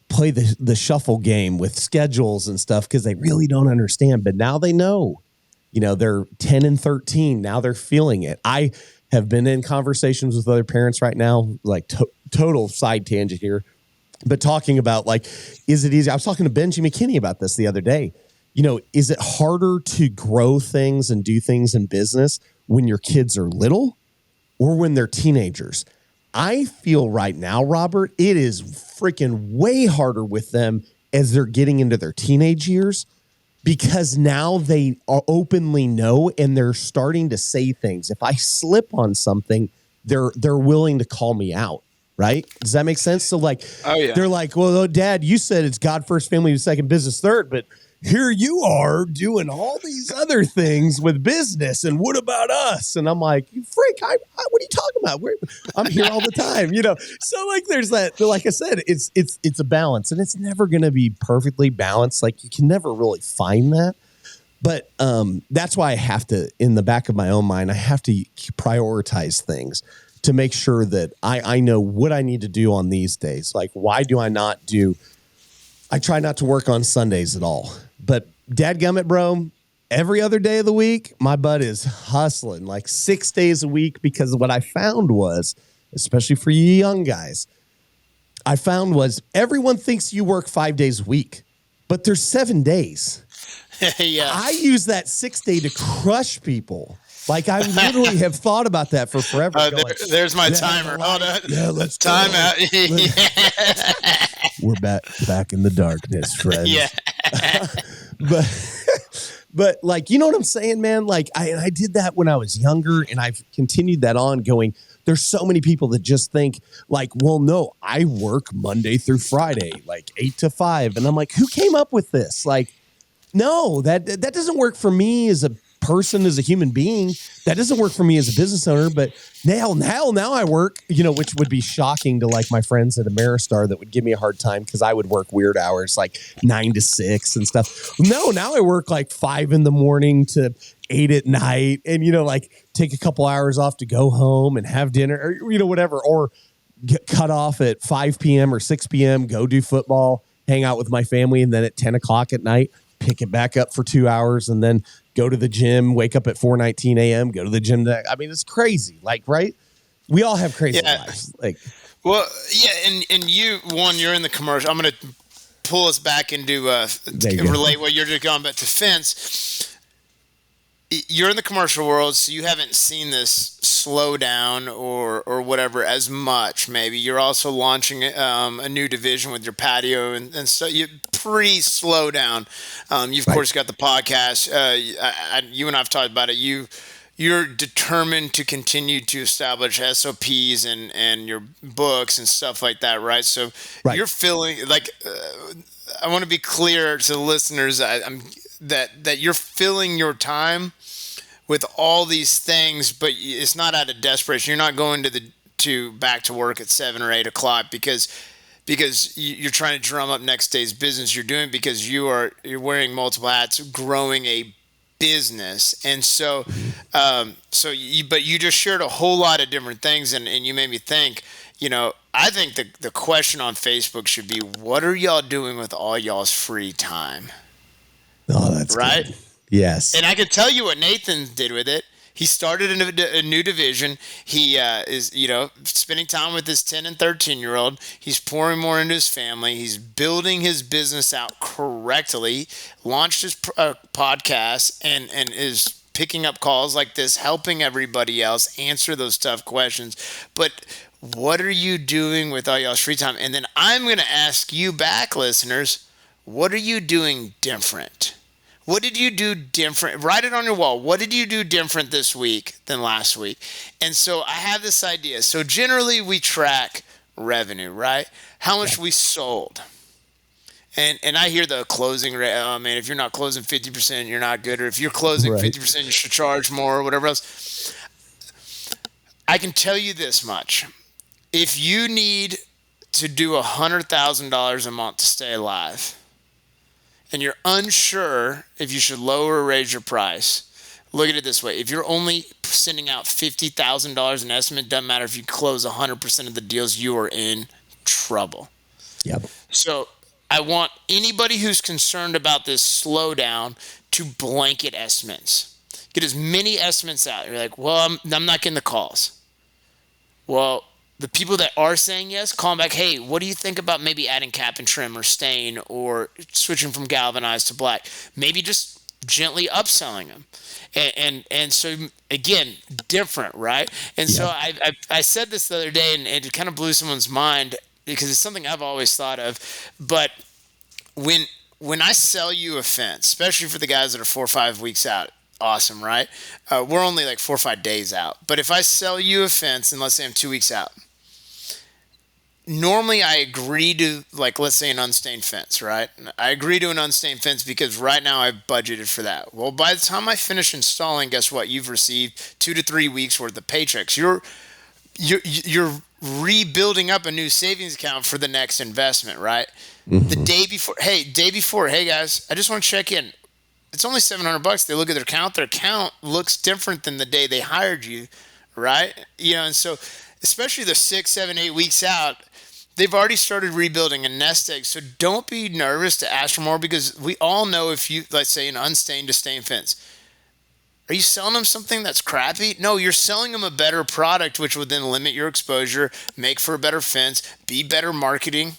play the shuffle game with schedules and stuff, because they really don't understand. But now they know, they're 10 and 13. Now they're feeling it. I have been in conversations with other parents right now, like total side tangent here, but talking about like, is it easy? I was talking to Benji McKinney about this the other day. Is it harder to grow things and do things in business when your kids are little or when they're teenagers? I feel right now, Robert, it is freaking way harder with them as they're getting into their teenage years, because now they are openly know, and they're starting to say things. If I slip on something, they're willing to call me out. Right? Does that make sense? So like, they're like, well, Dad, you said it's God first, family second, business third, but here you are doing all these other things with business. And what about us? And I'm like, freak, what are you talking about? I'm here all the time, you know? So like, there's that, like I said, it's a balance, and it's never going to be perfectly balanced. Like, you can never really find that. But that's why I have to, in the back of my own mind, I have to prioritize things to make sure that I know what I need to do on these days. Like, why do I not I try not to work on Sundays at all. But dadgummit, bro, every other day of the week, my butt is hustling like 6 days a week, because what I found was, especially for you young guys, I found was everyone thinks you work 5 days a week, but there's 7 days. Yeah. I use that 6th day to crush people. Like, I literally have thought about that for forever. There's my timer. Hold on. Yeah, let's time out. We're back in the darkness, friends. Yeah. but like, you know what I'm saying, man? Like, I did that when I was younger, and I've continued that on going. There's so many people that just think like, well, no, I work Monday through Friday, like 8 to 5. And I'm like, who came up with this? Like, no, that doesn't work for me as a person, as a human being. That doesn't work for me as a business owner. But now I work, you know, which would be shocking to like my friends at Ameristar that would give me a hard time because I would work weird hours, like 9 to 6 and stuff. No, now I work like 5 in the morning to 8 at night, and, you know, like take a couple hours off to go home and have dinner, or, you know, whatever, or get cut off at 5 p.m. or 6 p.m., go do football, hang out with my family, and then at 10 o'clock at night, pick it back up for 2 hours, and then go to the gym, wake up at 4:19 a.m., go to the gym. I mean, it's crazy. Like, right? We all have crazy lives. Like, well, yeah. And you're in the commercial. I'm going to pull us back into relate what you're just going back to Fence. You're in the commercial world, so you haven't seen this slow down or whatever as much. Maybe you're also launching a new division with your patio, and so you pre-slow down. You've of course got the podcast. You and I've talked about it. You're determined to continue to establish SOPs and your books and stuff like that, right? So you're feeling like I want to be clear to the listeners. That you're filling your time with all these things, but it's not out of desperation. You're not going to back to work at 7 or 8 o'clock because you're trying to drum up next day's business. You're doing it because you're wearing multiple hats, growing a business, and so but you just shared a whole lot of different things, and you made me think. You know, I think the question on Facebook should be, what are y'all doing with all y'all's free time? Oh, that's right. Good. Yes. And I can tell you what Nathan did with it. He started a new division. He is, you know, spending time with his 10 and 13-year-old. He's pouring more into his family. He's building his business out correctly, launched his podcast, and is picking up calls like this, helping everybody else answer those tough questions. But what are you doing with all y'all's free time? And then I'm going to ask you back, listeners, what are you doing different? What did you do different? Write it on your wall. What did you do different this week than last week? And so I have this idea. So generally we track revenue, right? How much we sold. And I hear the closing rate. Oh, man, if you're not closing 50%, you're not good. Or if you're closing 50%, you should charge more or whatever else. I can tell you this much. If you need to do $100,000 a month to stay alive, and you're unsure if you should lower or raise your price, look at it this way. If you're only sending out $50,000 in estimate, doesn't matter if you close 100% of the deals, you are in trouble. Yep. So I want anybody who's concerned about this slowdown to blanket estimates. Get as many estimates out. You're like, well, I'm not getting the calls. Well, the people that are saying yes, call them back. Hey, what do you think about maybe adding cap and trim or stain or switching from galvanized to black? Maybe just gently upselling them. And so, again, different, right? And so I said this the other day, and it kind of blew someone's mind because it's something I've always thought of. But when when I sell you a fence, especially for the guys that are 4 or 5 weeks out, awesome, right? We're only like 4 or 5 days out. But if I sell you a fence, and let's say I'm 2 weeks out, normally I agree to, like, let's say an unstained fence, right? I agree to an unstained fence because right now I've budgeted for that. Well, by the time I finish installing, guess what? You've received 2 to 3 weeks worth of paychecks. You're rebuilding up a new savings account for the next investment, right? The day before, hey guys, I just want to check in. It's only $700. They look at their account. Their account looks different than the day they hired you, right? And so especially the 6, 7, 8 weeks out, they've already started rebuilding a nest egg. So don't be nervous to ask for more, because we all know if you, let's say, an unstained to stained fence, are you selling them something that's crappy? No, you're selling them a better product, which would then limit your exposure, make for a better fence, be better marketing.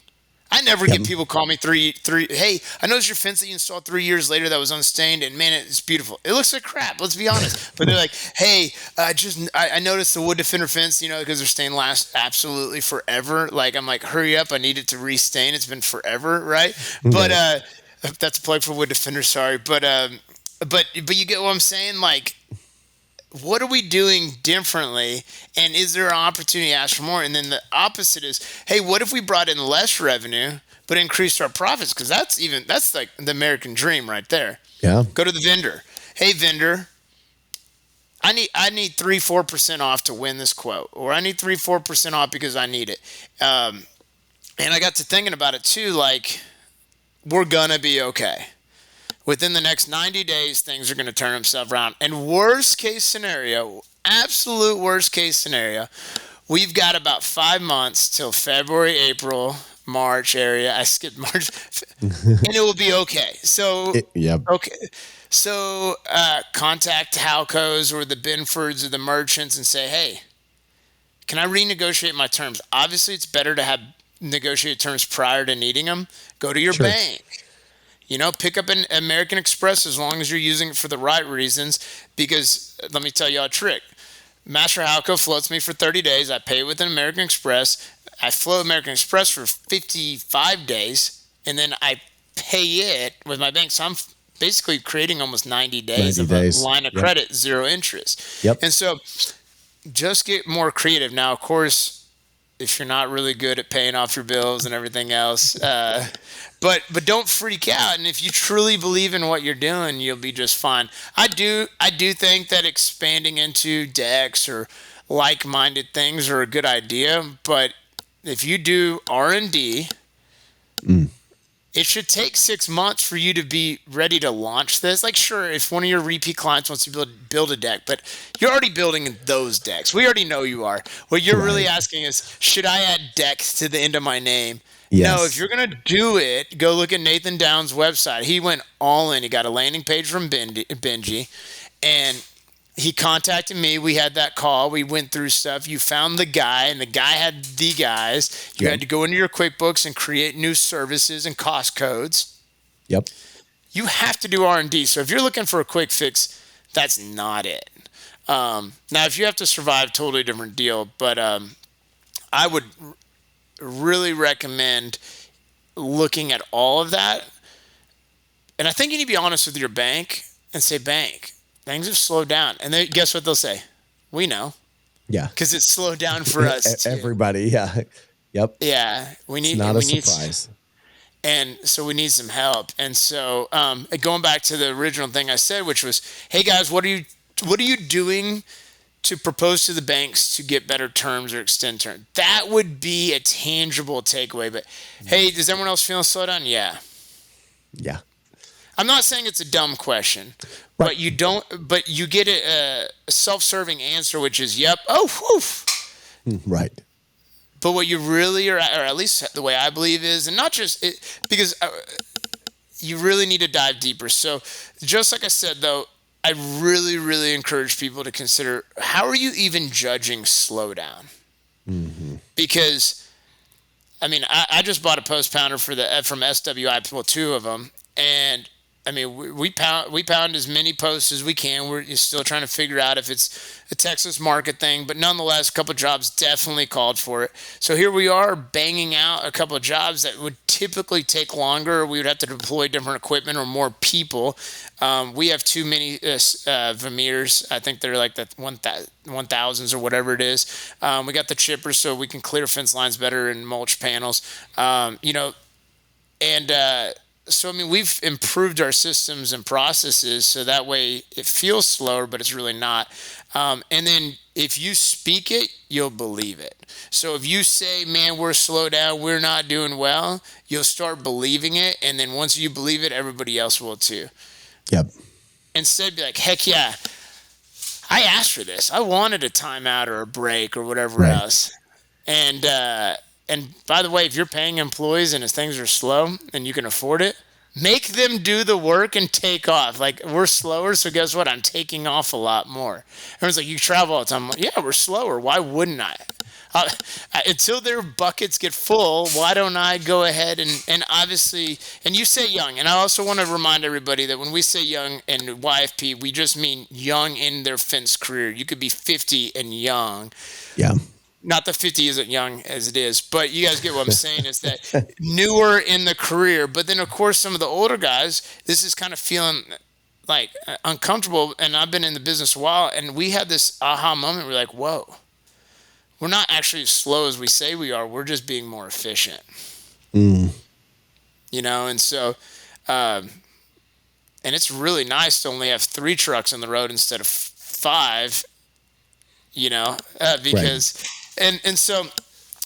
I never get people call me hey, I noticed your fence that you installed 3 years later that was unstained, and man, it's beautiful. It looks like crap, let's be honest. But they're like, hey, I noticed the wood defender fence, because they're stained last absolutely forever. Like, I'm like, hurry up, I need it to restain. It's been forever, right? But that's a plug for wood defender, sorry. But you get what I'm saying? Like, what are we doing differently? And is there an opportunity to ask for more? And then the opposite is, hey, what if we brought in less revenue but increased our profits? Because that's like the American dream right there. Yeah. Go to the vendor. Hey, vendor, I need 3-4% off to win this quote, or I need 3-4% off because I need it. And I got to thinking about it too. Like, we're gonna be okay. Within the next 90 days, things are going to turn themselves around. And worst case scenario, absolute worst case scenario, we've got about 5 months till February, April, March area. I skipped March. And it will be okay. So, okay. So contact Halco's or the Binfords or the merchants and say, hey, can I renegotiate my terms? Obviously, it's better to have negotiated terms prior to needing them. Go to your bank. Pick up an American Express as long as you're using it for the right reasons. Because let me tell you a trick. Master Halco floats me for 30 days. I pay it with an American Express. I float American Express for 55 days. And then I pay it with my bank. So I'm basically creating almost 90 days of a line of credit, zero interest. And so just get more creative. Now, of course, if you're not really good at paying off your bills and everything else, but don't freak out. And if you truly believe in what you're doing, you'll be just fine. I do think that expanding into decks or like-minded things are a good idea. But if you do R&D, it should take 6 months for you to be ready to launch this. Like, sure, if one of your repeat clients wants to build a deck, but you're already building those decks. We already know you are. What you're really asking is, should I add decks to the end of my name? No, if you're going to do it, go look at Nathan Downs' website. He went all in. He got a landing page from Benji, and he contacted me. We had that call. We went through stuff. You found the guy, and the guy had the guys. You had to go into your QuickBooks and create new services and cost codes. You have to do R&D. So if you're looking for a quick fix, that's not it. Now, if you have to survive, totally different deal. But I would really recommend looking at all of that. And I think you need to be honest with your bank and say, bank, things have slowed down. And then guess what they'll say? We know. Yeah. Because it's slowed down for us too. Everybody. Yeah. Yep. Yeah. It's not a surprise. And so we need some help. And so going back to the original thing I said, which was, hey guys, what are you doing to propose to the banks to get better terms or extend terms? That would be a tangible takeaway. But hey, does everyone else feel a slowdown? Yeah. Yeah. I'm not saying it's a dumb question, but you get a self-serving answer, which is, yep. Oh, whew. Right. But what you really are, or at least the way I believe is, and not just it, because you really need to dive deeper. So just like I said, though, I really, really encourage people to consider, how are you even judging slowdown? Because, I mean, I just bought a post pounder from SWI, well, 2 of them, and I mean, we pound as many posts as we can. We're still trying to figure out if it's a Texas market thing, but nonetheless, a couple of jobs definitely called for it. So here we are banging out a couple of jobs that would typically take longer. We would have to deploy different equipment or more people. We have too many Vermeers. I think they're like the 1000s or whatever it is. We got the chippers so we can clear fence lines better and mulch panels. So, I mean, we've improved our systems and processes so that way it feels slower, but it's really not. And then if you speak it, you'll believe it. So if you say, man, we're slow down, we're not doing well, you'll start believing it. And then once you believe it, everybody else will too. Yep. Instead, be like, heck yeah, I asked for this. I wanted a timeout or a break or whatever else. And by the way, if you're paying employees and if things are slow and you can afford it, make them do the work and take off. Like, we're slower, so guess what? I'm taking off a lot more. Everyone's like, you travel all the time. I'm like, yeah, we're slower. Why wouldn't I? Until their buckets get full, why don't I go ahead and obviously, and you say young, and I also want to remind everybody that when we say young and YFP, we just mean young in their fence career. You could be 50 and young. Yeah. Not that 50 isn't young as it is, but you guys get what I'm saying is that newer in the career. But then, of course, some of the older guys, this is kind of feeling like uncomfortable. And I've been in the business a while, and we had this aha moment. We're like, whoa, we're not actually as slow as we say we are. We're just being more efficient. And so, and it's really nice to only have 3 trucks on the road instead of 5, because... Right. And so,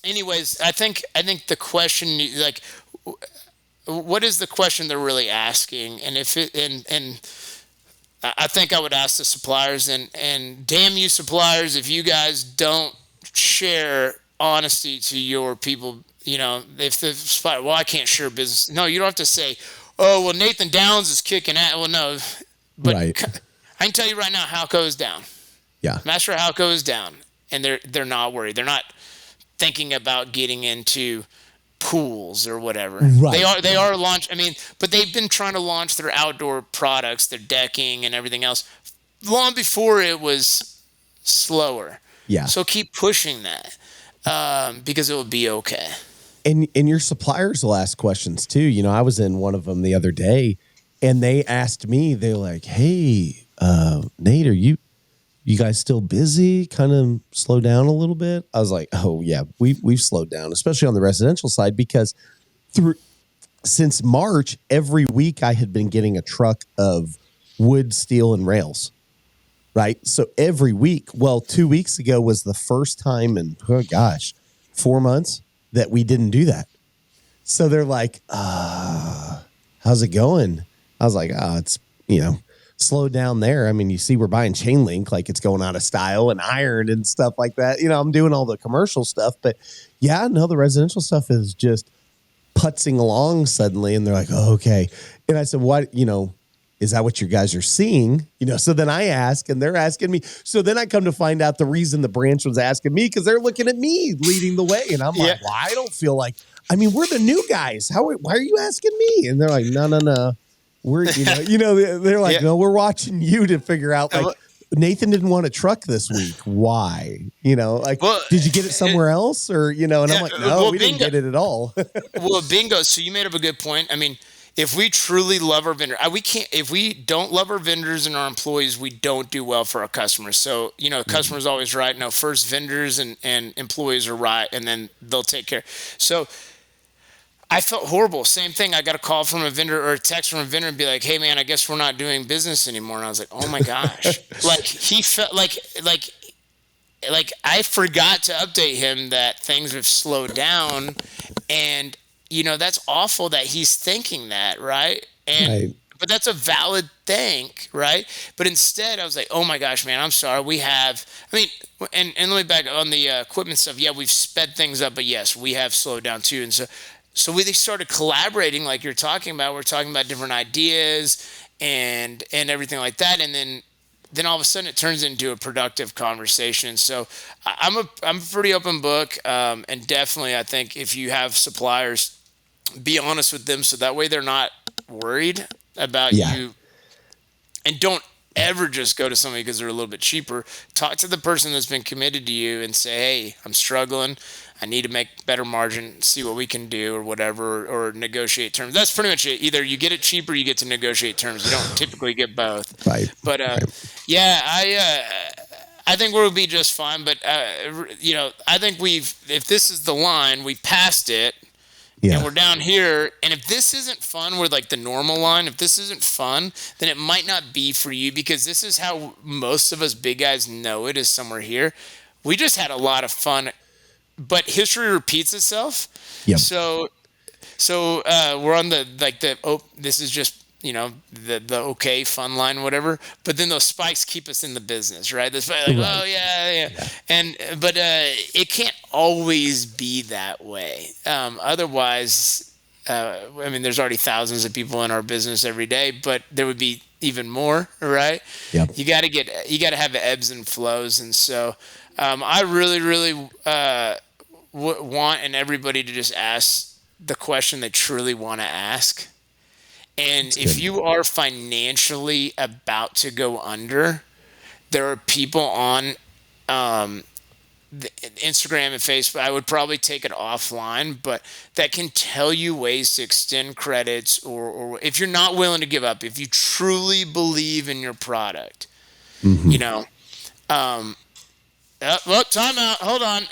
anyways, I think the question, like, what is the question they're really asking? And if it and I think I would ask the suppliers and damn you suppliers if you guys don't share honesty to your people. If the supplier, well, I can't share business. No, you don't have to say, oh, well, Nathan Downs is kicking at. Well, no, but right. I can tell you right now, Halco is down. Yeah, Master Halco is down. And they're not worried. They're not thinking about getting into pools or whatever. Right. They are launch. I mean, but they've been trying to launch their outdoor products, their decking and everything else, long before it was slower. Yeah. So keep pushing that because it will be okay. And your suppliers will ask questions too. I was in one of them the other day, and they asked me. They're like, "Hey, Nate, are you guys still busy? Kind of slow down a little bit?" I was like, "Oh yeah, we've slowed down, especially on the residential side, because since March, every week I had been getting a truck of wood, steel, and rails. Right, so every week. Well, 2 weeks ago was the first time in 4 months that we didn't do that. So they're like, "How's it going?" I was like, it's slow down there. I mean, you see, we're buying chain link, like it's going out of style, and iron and stuff like that. I'm doing all the commercial stuff, but the residential stuff is just putzing along suddenly. And they're like, "Oh, okay." And I said, "What, is that what you guys are seeing?" So then I ask, and they're asking me. So then I come to find out the reason the branch was asking me, because they're looking at me leading the way. And I'm like, well, I don't feel like, we're the new guys. Why are you asking me? And they're like, no. We're, they're like, no, we're watching you to figure out, like, Nathan didn't want a truck this week. Why? Did you get it somewhere else? Or, and I'm like, no, we didn't get it at all. Well, bingo. So you made up a good point. I mean, if we truly love our vendor, if we don't love our vendors and our employees, we don't do well for our customers. So, customers always right. No, first vendors and employees are right, and then they'll take care. So I felt horrible. Same thing. I got a call from a vendor or a text from a vendor and be like, "Hey man, I guess we're not doing business anymore." And I was like, "Oh my gosh!" Like he felt like I forgot to update him that things have slowed down, and that's awful that he's thinking that, right? And but that's a valid thing, right? But instead, I was like, "Oh my gosh, man, I'm sorry. We have." And let me back on the equipment stuff. Yeah, we've sped things up, but yes, we have slowed down too, and so we started collaborating, like you're talking about. We're talking about different ideas and everything like that, and then all of a sudden it turns into a productive conversation. So I'm a pretty open book, and definitely I think if you have suppliers, be honest with them so that way they're not worried about Yeah. you. And don't ever just go to somebody because they're a little bit cheaper. Talk to the person that's been committed to you and say, hey, I'm struggling. I need to make better margin, see what we can do or whatever, or negotiate terms. That's pretty much it. Either you get it cheaper, you get to negotiate terms. You don't typically get both. Right. But yeah, I think we'll be just fine. But I think if this is the line, we passed it. Yeah. And we're down here, and if this isn't fun, we're like the normal line. If this isn't fun, then it might not be for you, because this is how most of us big guys know it, is somewhere here. We just had a lot of fun, but history repeats itself. Yep. So we're on this is just, the okay fun line, whatever. But then those spikes keep us in the business, right? This like, right. Oh yeah. But it can't always be that way. Otherwise, there's already thousands of people in our business every day, but there would be even more, right? Yep. You got to have the ebbs and flows, and so I really, really want everybody to just ask the question they truly want to ask. And if you are financially about to go under, there are people on the Instagram and Facebook. I would probably take it offline, but that can tell you ways to extend credits, or if you're not willing to give up, if you truly believe in your product, well, time out. Hold on.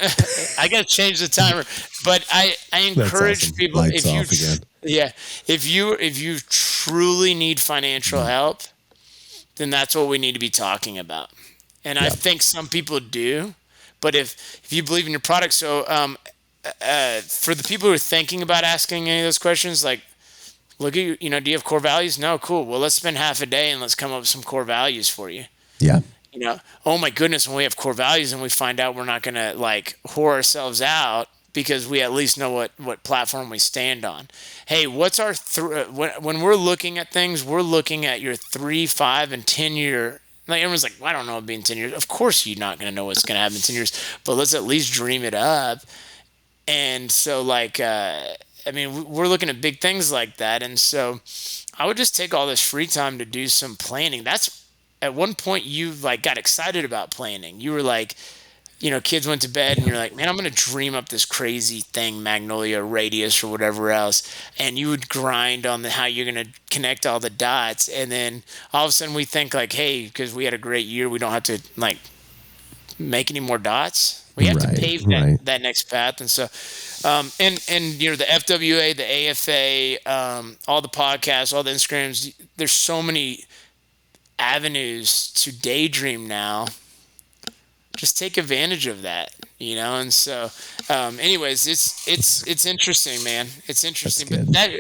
I got to change the timer. But I encourage awesome. people, Lights off again. Yeah, if you truly need financial help, then that's what we need to be talking about. And I think some people do, but if you believe in your product, so for the people who are thinking about asking any of those questions, like, look at do you have core values? No, cool. Well, let's spend half a day and let's come up with some core values for you. Yeah. Oh my goodness, when we have core values and we find out we're not going to whore ourselves out because we at least know what platform we stand on. Hey, what's our when we're looking at things, we're looking at your 3, 5, and 10 year. Like, everyone's like, well, I don't know what it'll be in 10 years. Of course you're not going to know what's going to happen in 10 years, but let's at least dream it up. And so we're looking at big things like that. And so I would just take all this free time to do some planning. That's, at one point you got excited about planning. You were like, kids went to bed and you're like, man, I'm going to dream up this crazy thing, Magnolia Radius or whatever else. And you would grind on how you're going to connect all the dots. And then all of a sudden we think hey, because we had a great year, we don't have to make any more dots. We have to pave that next path. And so, and the FWA, the AFA, all the podcasts, all the Instagrams, there's so many avenues to daydream now. Just take advantage of that, and so anyways, it's interesting, man. It's interesting. But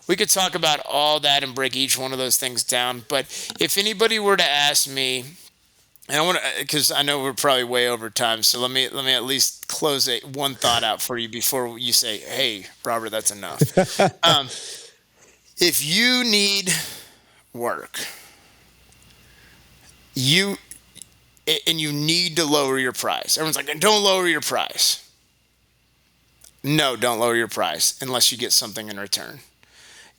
we could talk about all that and break each one of those things down. But if anybody were to ask me, and I want to, because I know we're probably way over time, so let me at least close one thought out for you before you say, hey, Robert, that's enough. If you need work, and you need to lower your price. Everyone's like, don't lower your price. No, don't lower your price unless you get something in return.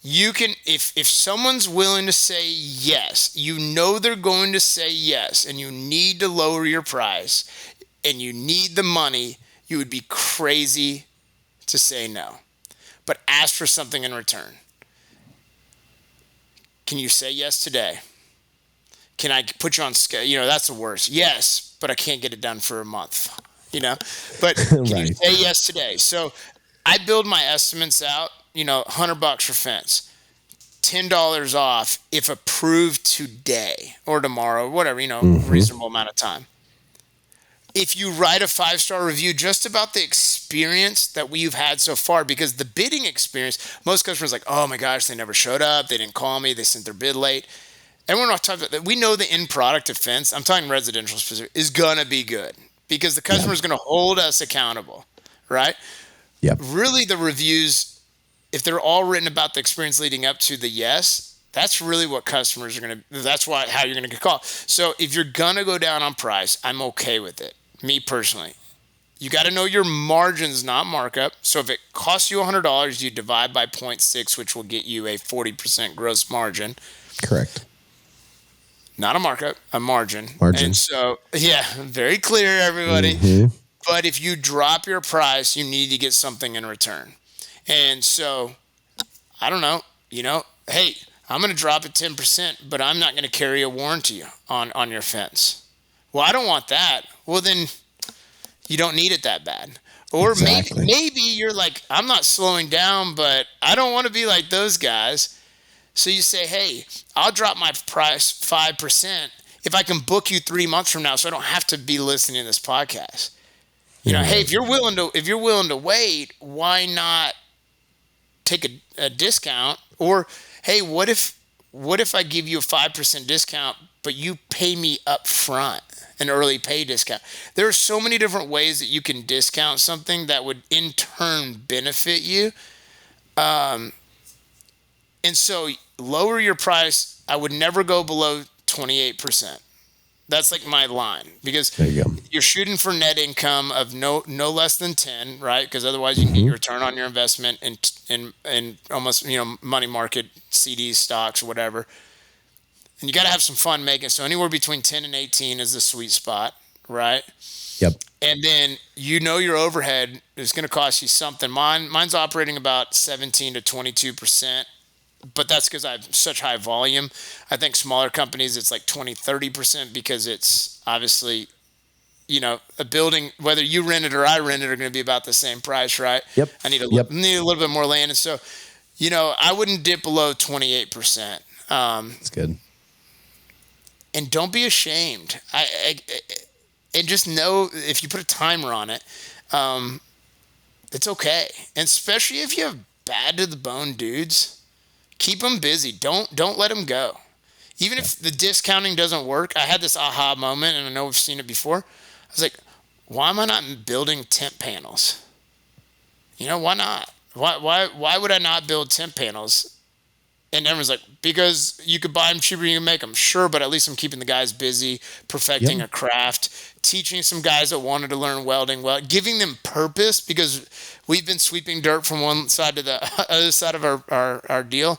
You can, if someone's willing to say yes, they're going to say yes, and you need to lower your price and you need the money, you would be crazy to say no. But ask for something in return. Can you say yes today? Can I put you on schedule? That's the worst. Yes, but I can't get it done for a month. But can you say yes today? So I build my estimates out. $100 for fence, $10 off if approved today or tomorrow, whatever. Reasonable amount of time. If you write a 5-star review just about the experience that we've had so far, because the bidding experience, most customers are like, oh my gosh, they never showed up, they didn't call me, they sent their bid late. And we're not talking about that. We know the end product of fence, I'm talking residential specific, is going to be good because the customer is going to hold us accountable, right? Yep. Really, the reviews, if they're all written about the experience leading up to the yes, that's really what customers are going to, that's how you're going to get called. So if you're going to go down on price, I'm okay with it, me personally. You got to know your margins, not markup. So if it costs you $100, you divide by 0.6, which will get you a 40% gross margin. Correct. Not a markup, a margin. Margin. And so, yeah, very clear, everybody. Mm-hmm. But if you drop your price, you need to get something in return. And so, I don't know, hey, I'm going to drop it 10%, but I'm not going to carry a warranty on your fence. Well, I don't want that. Well, then you don't need it that bad. Or Exactly. maybe you're like, I'm not slowing down, but I don't want to be like those guys. So you say, hey, I'll drop my price 5% if I can book you 3 months from now, so I don't have to be listening to this podcast. Hey, if you're willing to wait, why not take a discount? Or hey, what if I give you a 5% discount, but you pay me up front, an early pay discount? There are so many different ways that you can discount something that would in turn benefit you. And so lower your price. I would never go below 28%. That's like my line, because there you go. You're shooting for net income of no less than 10, right? Because otherwise you can get your return on your investment in almost, money market, CDs, stocks, whatever. And you got to have some fun making it. So anywhere between 10 and 18 is the sweet spot, right? Yep. And then your overhead is going to cost you something. Mine's operating about 17 to 22%. But that's because I have such high volume. I think smaller companies, it's like 20, 30% because it's obviously, a building, whether you rent it or I rent it, are going to be about the same price, right? Yep. I need a little bit more land. And so, I wouldn't dip below 28%. That's good. And don't be ashamed. And just know if you put a timer on it, it's okay. And especially if you have bad to the bone dudes. Keep them busy. Don't let them go. Even if the discounting doesn't work. I had this aha moment, and I know we've seen it before. I was like, why am I not building tent panels? Why not? Why would I not build tent panels? And everyone's like, because you could buy them cheaper, you can make them. Sure, but at least I'm keeping the guys busy, perfecting a craft, teaching some guys that wanted to learn welding, giving them purpose, because we've been sweeping dirt from one side to the other side of our deal.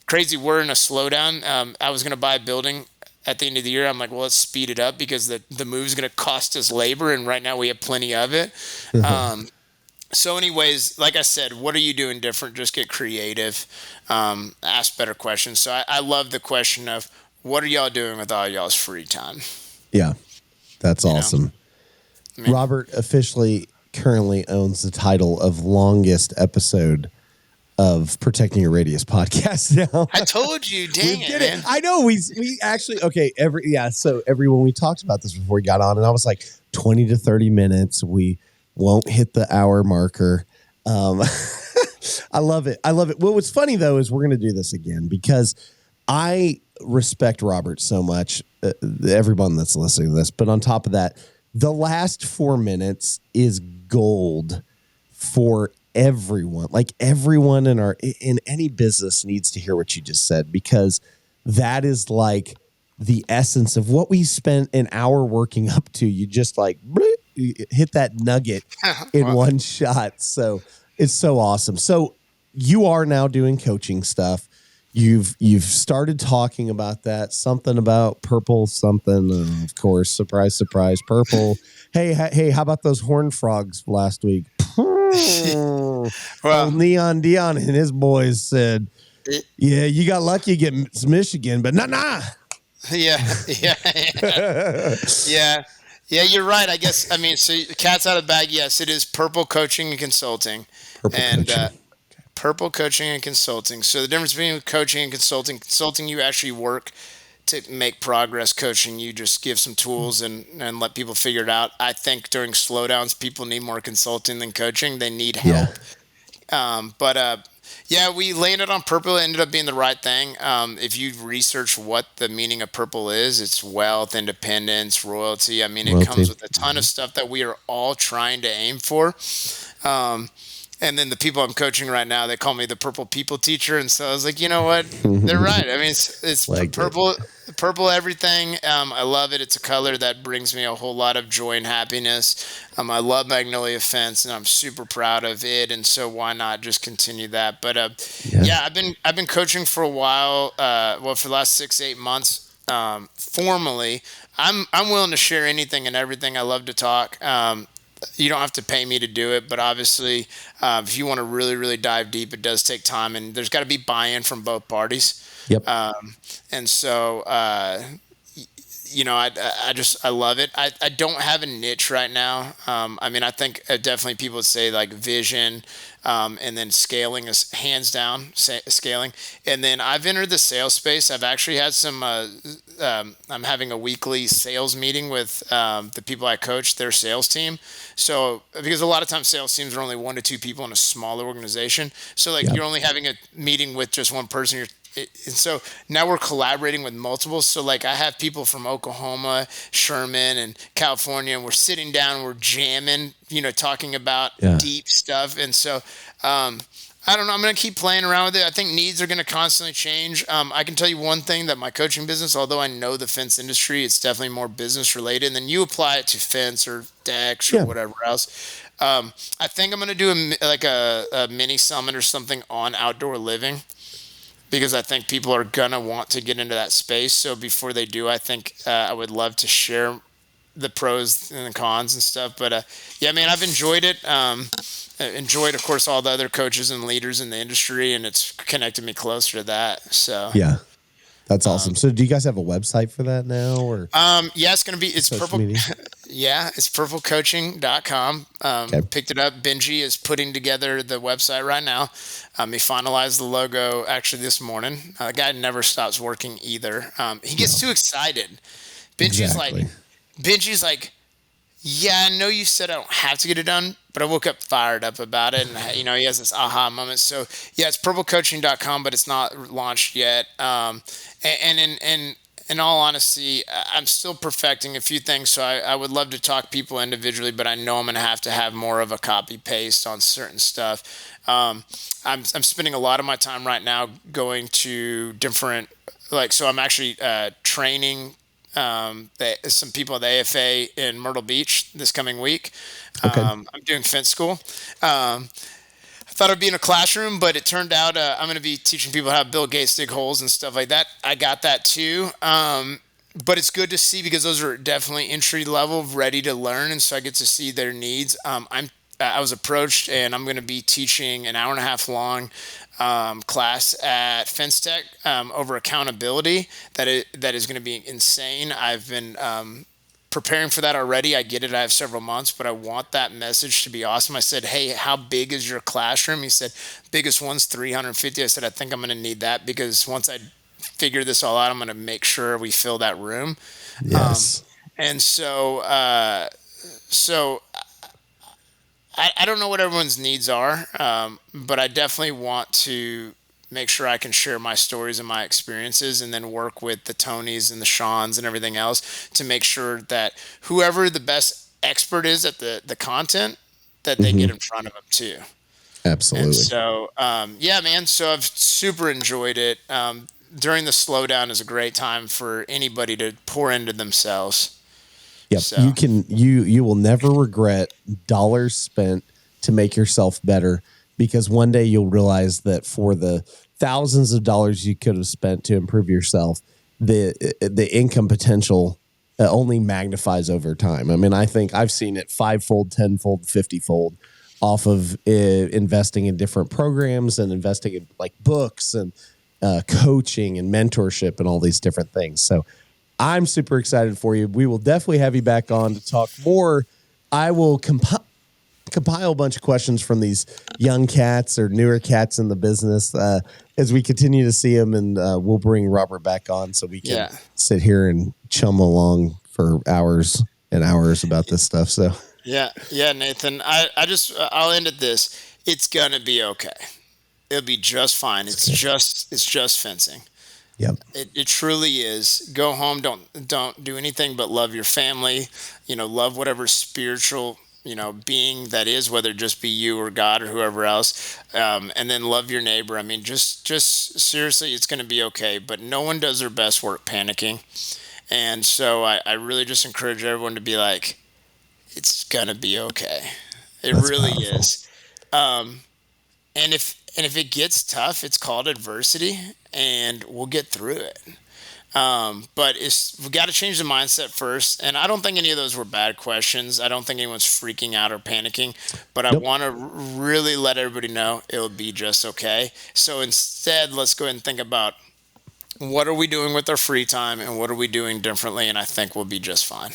Crazy, we're in a slowdown. I was going to buy a building at the end of the year. I'm like, well, let's speed it up because the move's going to cost us labor, and right now we have plenty of it. So anyways, like I said, what are you doing different? Just get creative, ask better questions. So I love the question of, what are y'all doing with all y'all's free time? Yeah, that's awesome. Robert officially currently owns the title of longest episode of Protecting Your Radius podcast now. I told you, dang it, man. I know, we actually, okay, so everyone, we talked about this before we got on, and I was like, 20 to 30 minutes, we won't hit the hour marker. I love it. Well, what's funny though is we're going to do this again because I respect Robert so much, everyone that's listening to this. But on top of that, the last 4 minutes is gold for everyone. Like everyone in any business needs to hear what you just said, because that is like the essence of what we spent an hour working up to. You just like hit that nugget in one shot. So it's so awesome. So you are now doing coaching stuff. You've started talking about that, something about purple, something, of course, surprise, purple. Hey, how about those horned frogs last week? Well, Neon Dion and his boys said, yeah, you got lucky against Michigan, but nah. Yeah, you're right. I guess, so cat's out of the bag. Yes, it is Purple Coaching and Consulting. Purple Coaching and Consulting. So the difference between coaching and consulting, you actually work to make progress. Coaching, you just give some tools and let people figure it out. I think during slowdowns, people need more consulting than coaching. They need help. We landed on purple. It ended up being the right thing. If you research what the meaning of purple is, it's wealth, independence, royalty. It comes with a ton of stuff that we are all trying to aim for. And then the people I'm coaching right now, they call me the purple people teacher. And so I was like, you know what? They're right. I mean, it's Like purple, purple everything. I love it. It's a color that brings me a whole lot of joy and happiness. I love Magnolia Fence, and I'm super proud of it. And so why not just continue that? But yeah, I've been coaching for a while. Well, for the last 6-8 months, formally. I'm willing to share anything and everything. I love to talk. You don't have to pay me to do it, but obviously, if you want to really, really dive deep, it does take time, and there's got to be buy-in from both parties. Yep. And so, I love it. I don't have a niche right now. I mean, I think definitely people would say like vision, and then scaling is hands down scaling. And then I've entered the sales space. I've actually had some, I'm having a weekly sales meeting with the people I coach, their sales team. So, because a lot of times sales teams are only 1 to 2 people in a smaller organization. So like you're only having a meeting with just one person. And so now we're collaborating with multiple. So like I have people from Oklahoma, Sherman, and California, and we're sitting down, we're jamming, talking about deep stuff. And so I don't know. I'm going to keep playing around with it. I think needs are going to constantly change. I can tell you one thing, that my coaching business, although I know the fence industry, it's definitely more business related. And then you apply it to fence or decks or whatever else. I think I'm going to do a mini summit or something on outdoor living, because I think people are going to want to get into that space. So before they do, I think I would love to share the pros and the cons and stuff. But yeah, man, I've enjoyed it. Enjoyed, of course, all the other coaches and leaders in the industry, and it's connected me closer to that. So yeah, that's awesome. So do you guys have a website for that now, or? Yeah, it's purple. Yeah, it's purplecoaching.com. Picked it up. Benji is putting together the website right now. He finalized the logo actually this morning. The guy never stops working either. He gets too excited. Benji's like, yeah, I know you said I don't have to get it done, but I woke up fired up about it. And, he has this aha moment. So, yeah, it's purplecoaching.com, but it's not launched yet. And in all honesty, I'm still perfecting a few things. So I would love to talk people individually, but I know I'm going to have more of a copy paste on certain stuff. I'm spending a lot of my time right now going to different, so I'm actually training some people at the AFA in Myrtle Beach this coming week. I'm doing fence school. I thought I'd be in a classroom, but it turned out I'm going to be teaching people how Bill Gates dig holes and stuff like that. I got that too. But it's good to see, because those are definitely entry level, ready to learn, and so I get to see their needs. I was approached, and I'm going to be teaching an 1.5 hour long class at FenceTrac over accountability. That is going to be insane. I've been preparing for that already. I get it. I have several months, but I want that message to be awesome. I said, hey, how big is your classroom? He said, biggest one's 350. I said, I think I'm going to need that, because once I figure this all out, I'm going to make sure we fill that room. Yes. And so, I don't know what everyone's needs are, but I definitely want to make sure I can share my stories and my experiences, and then work with the Tonys and the Seans and everything else to make sure that whoever the best expert is at the content, that they get in front of them too. Absolutely. And so, yeah, man. So I've super enjoyed it. During the slowdown is a great time for anybody to pour into themselves. Yep. So. You will never regret dollars spent to make yourself better, because one day you'll realize that for the thousands of dollars you could have spent to improve yourself, the income potential only magnifies over time. I mean, I think I've seen it 5-fold, 10-fold, 50-fold off of investing in different programs and investing in like books and coaching and mentorship and all these different things. So I'm super excited for you. We will definitely have you back on to talk more. I will compile a bunch of questions from these young cats or newer cats in the business as we continue to see them, and we'll bring Robert back on so we can sit here and chum along for hours and hours about this stuff. So yeah, Nathan, I'll end at this. It's gonna be okay. It'll be just fine. It's just fencing. Yep. It truly is. Go home. Don't do anything but love your family. Love whatever spiritual being that is, whether it just be you or God or whoever else, and then love your neighbor. I mean, just seriously, it's going to be okay. But no one does their best work panicking, and so I really just encourage everyone to be like, it's going to be okay. It That's really powerful. is. And if it gets tough, it's called adversity, and we'll get through it. But we've got to change the mindset first. And I don't think any of those were bad questions. I don't think anyone's freaking out or panicking, but I want to really let everybody know it'll be just okay. So instead, let's go ahead and think about what are we doing with our free time and what are we doing differently. And I think we'll be just fine.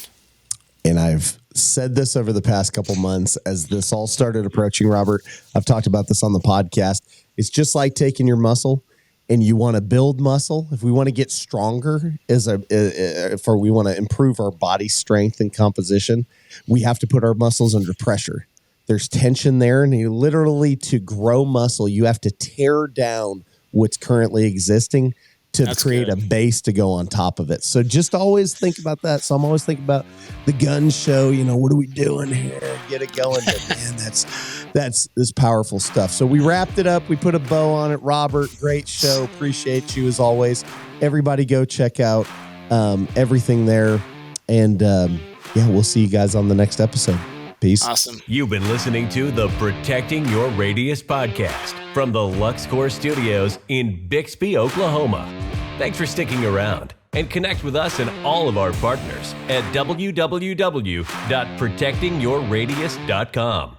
And I've said this over the past couple months as this all started approaching, Robert. I've talked about this on the podcast. It's just like taking your muscle and you want to build muscle. If we want to get stronger we want to improve our body strength and composition, we have to put our muscles under pressure. There's tension there. And to grow muscle, you have to tear down what's currently existing to create a base to go on top of it. So just always think about that. So I'm always thinking about the gun show, what are we doing here? Get it going. But man, that's this powerful stuff. So we wrapped it up. We put a bow on it. Robert, great show. Appreciate you as always. Everybody go check out everything there. And we'll see you guys on the next episode. Peace. Awesome. You've been listening to the Protecting Your Radius podcast from the Luxecore Studios in Bixby, Oklahoma. Thanks for sticking around, and connect with us and all of our partners at www.protectingyourradius.com.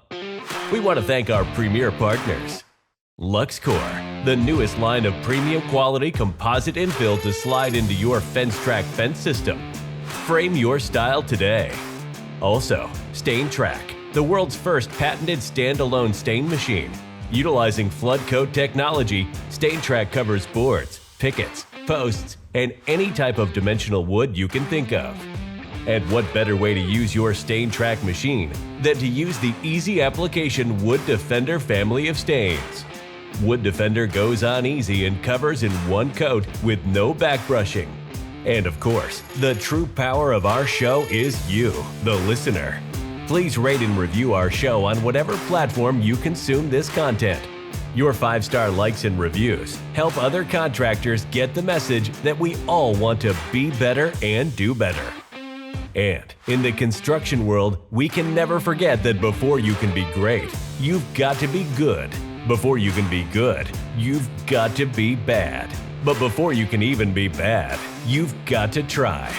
We want to thank our premier partners. Luxecore, the newest line of premium quality composite infill to slide into your FenceTrac fence system. Frame your style today. Also, FenceTrac, the world's first patented standalone stain machine. Utilizing flood coat technology, FenceTrac covers boards, pickets, posts, and any type of dimensional wood you can think of. And what better way to use your FenceTrac machine than to use the easy application Wood Defender family of stains. Wood Defender goes on easy and covers in one coat with no back brushing. And of course, the true power of our show is you, the listener. Please rate and review our show on whatever platform you consume this content. Your 5-star likes and reviews help other contractors get the message that we all want to be better and do better. And in the construction world, we can never forget that before you can be great, you've got to be good. Before you can be good, you've got to be bad. But before you can even be bad, you've got to try.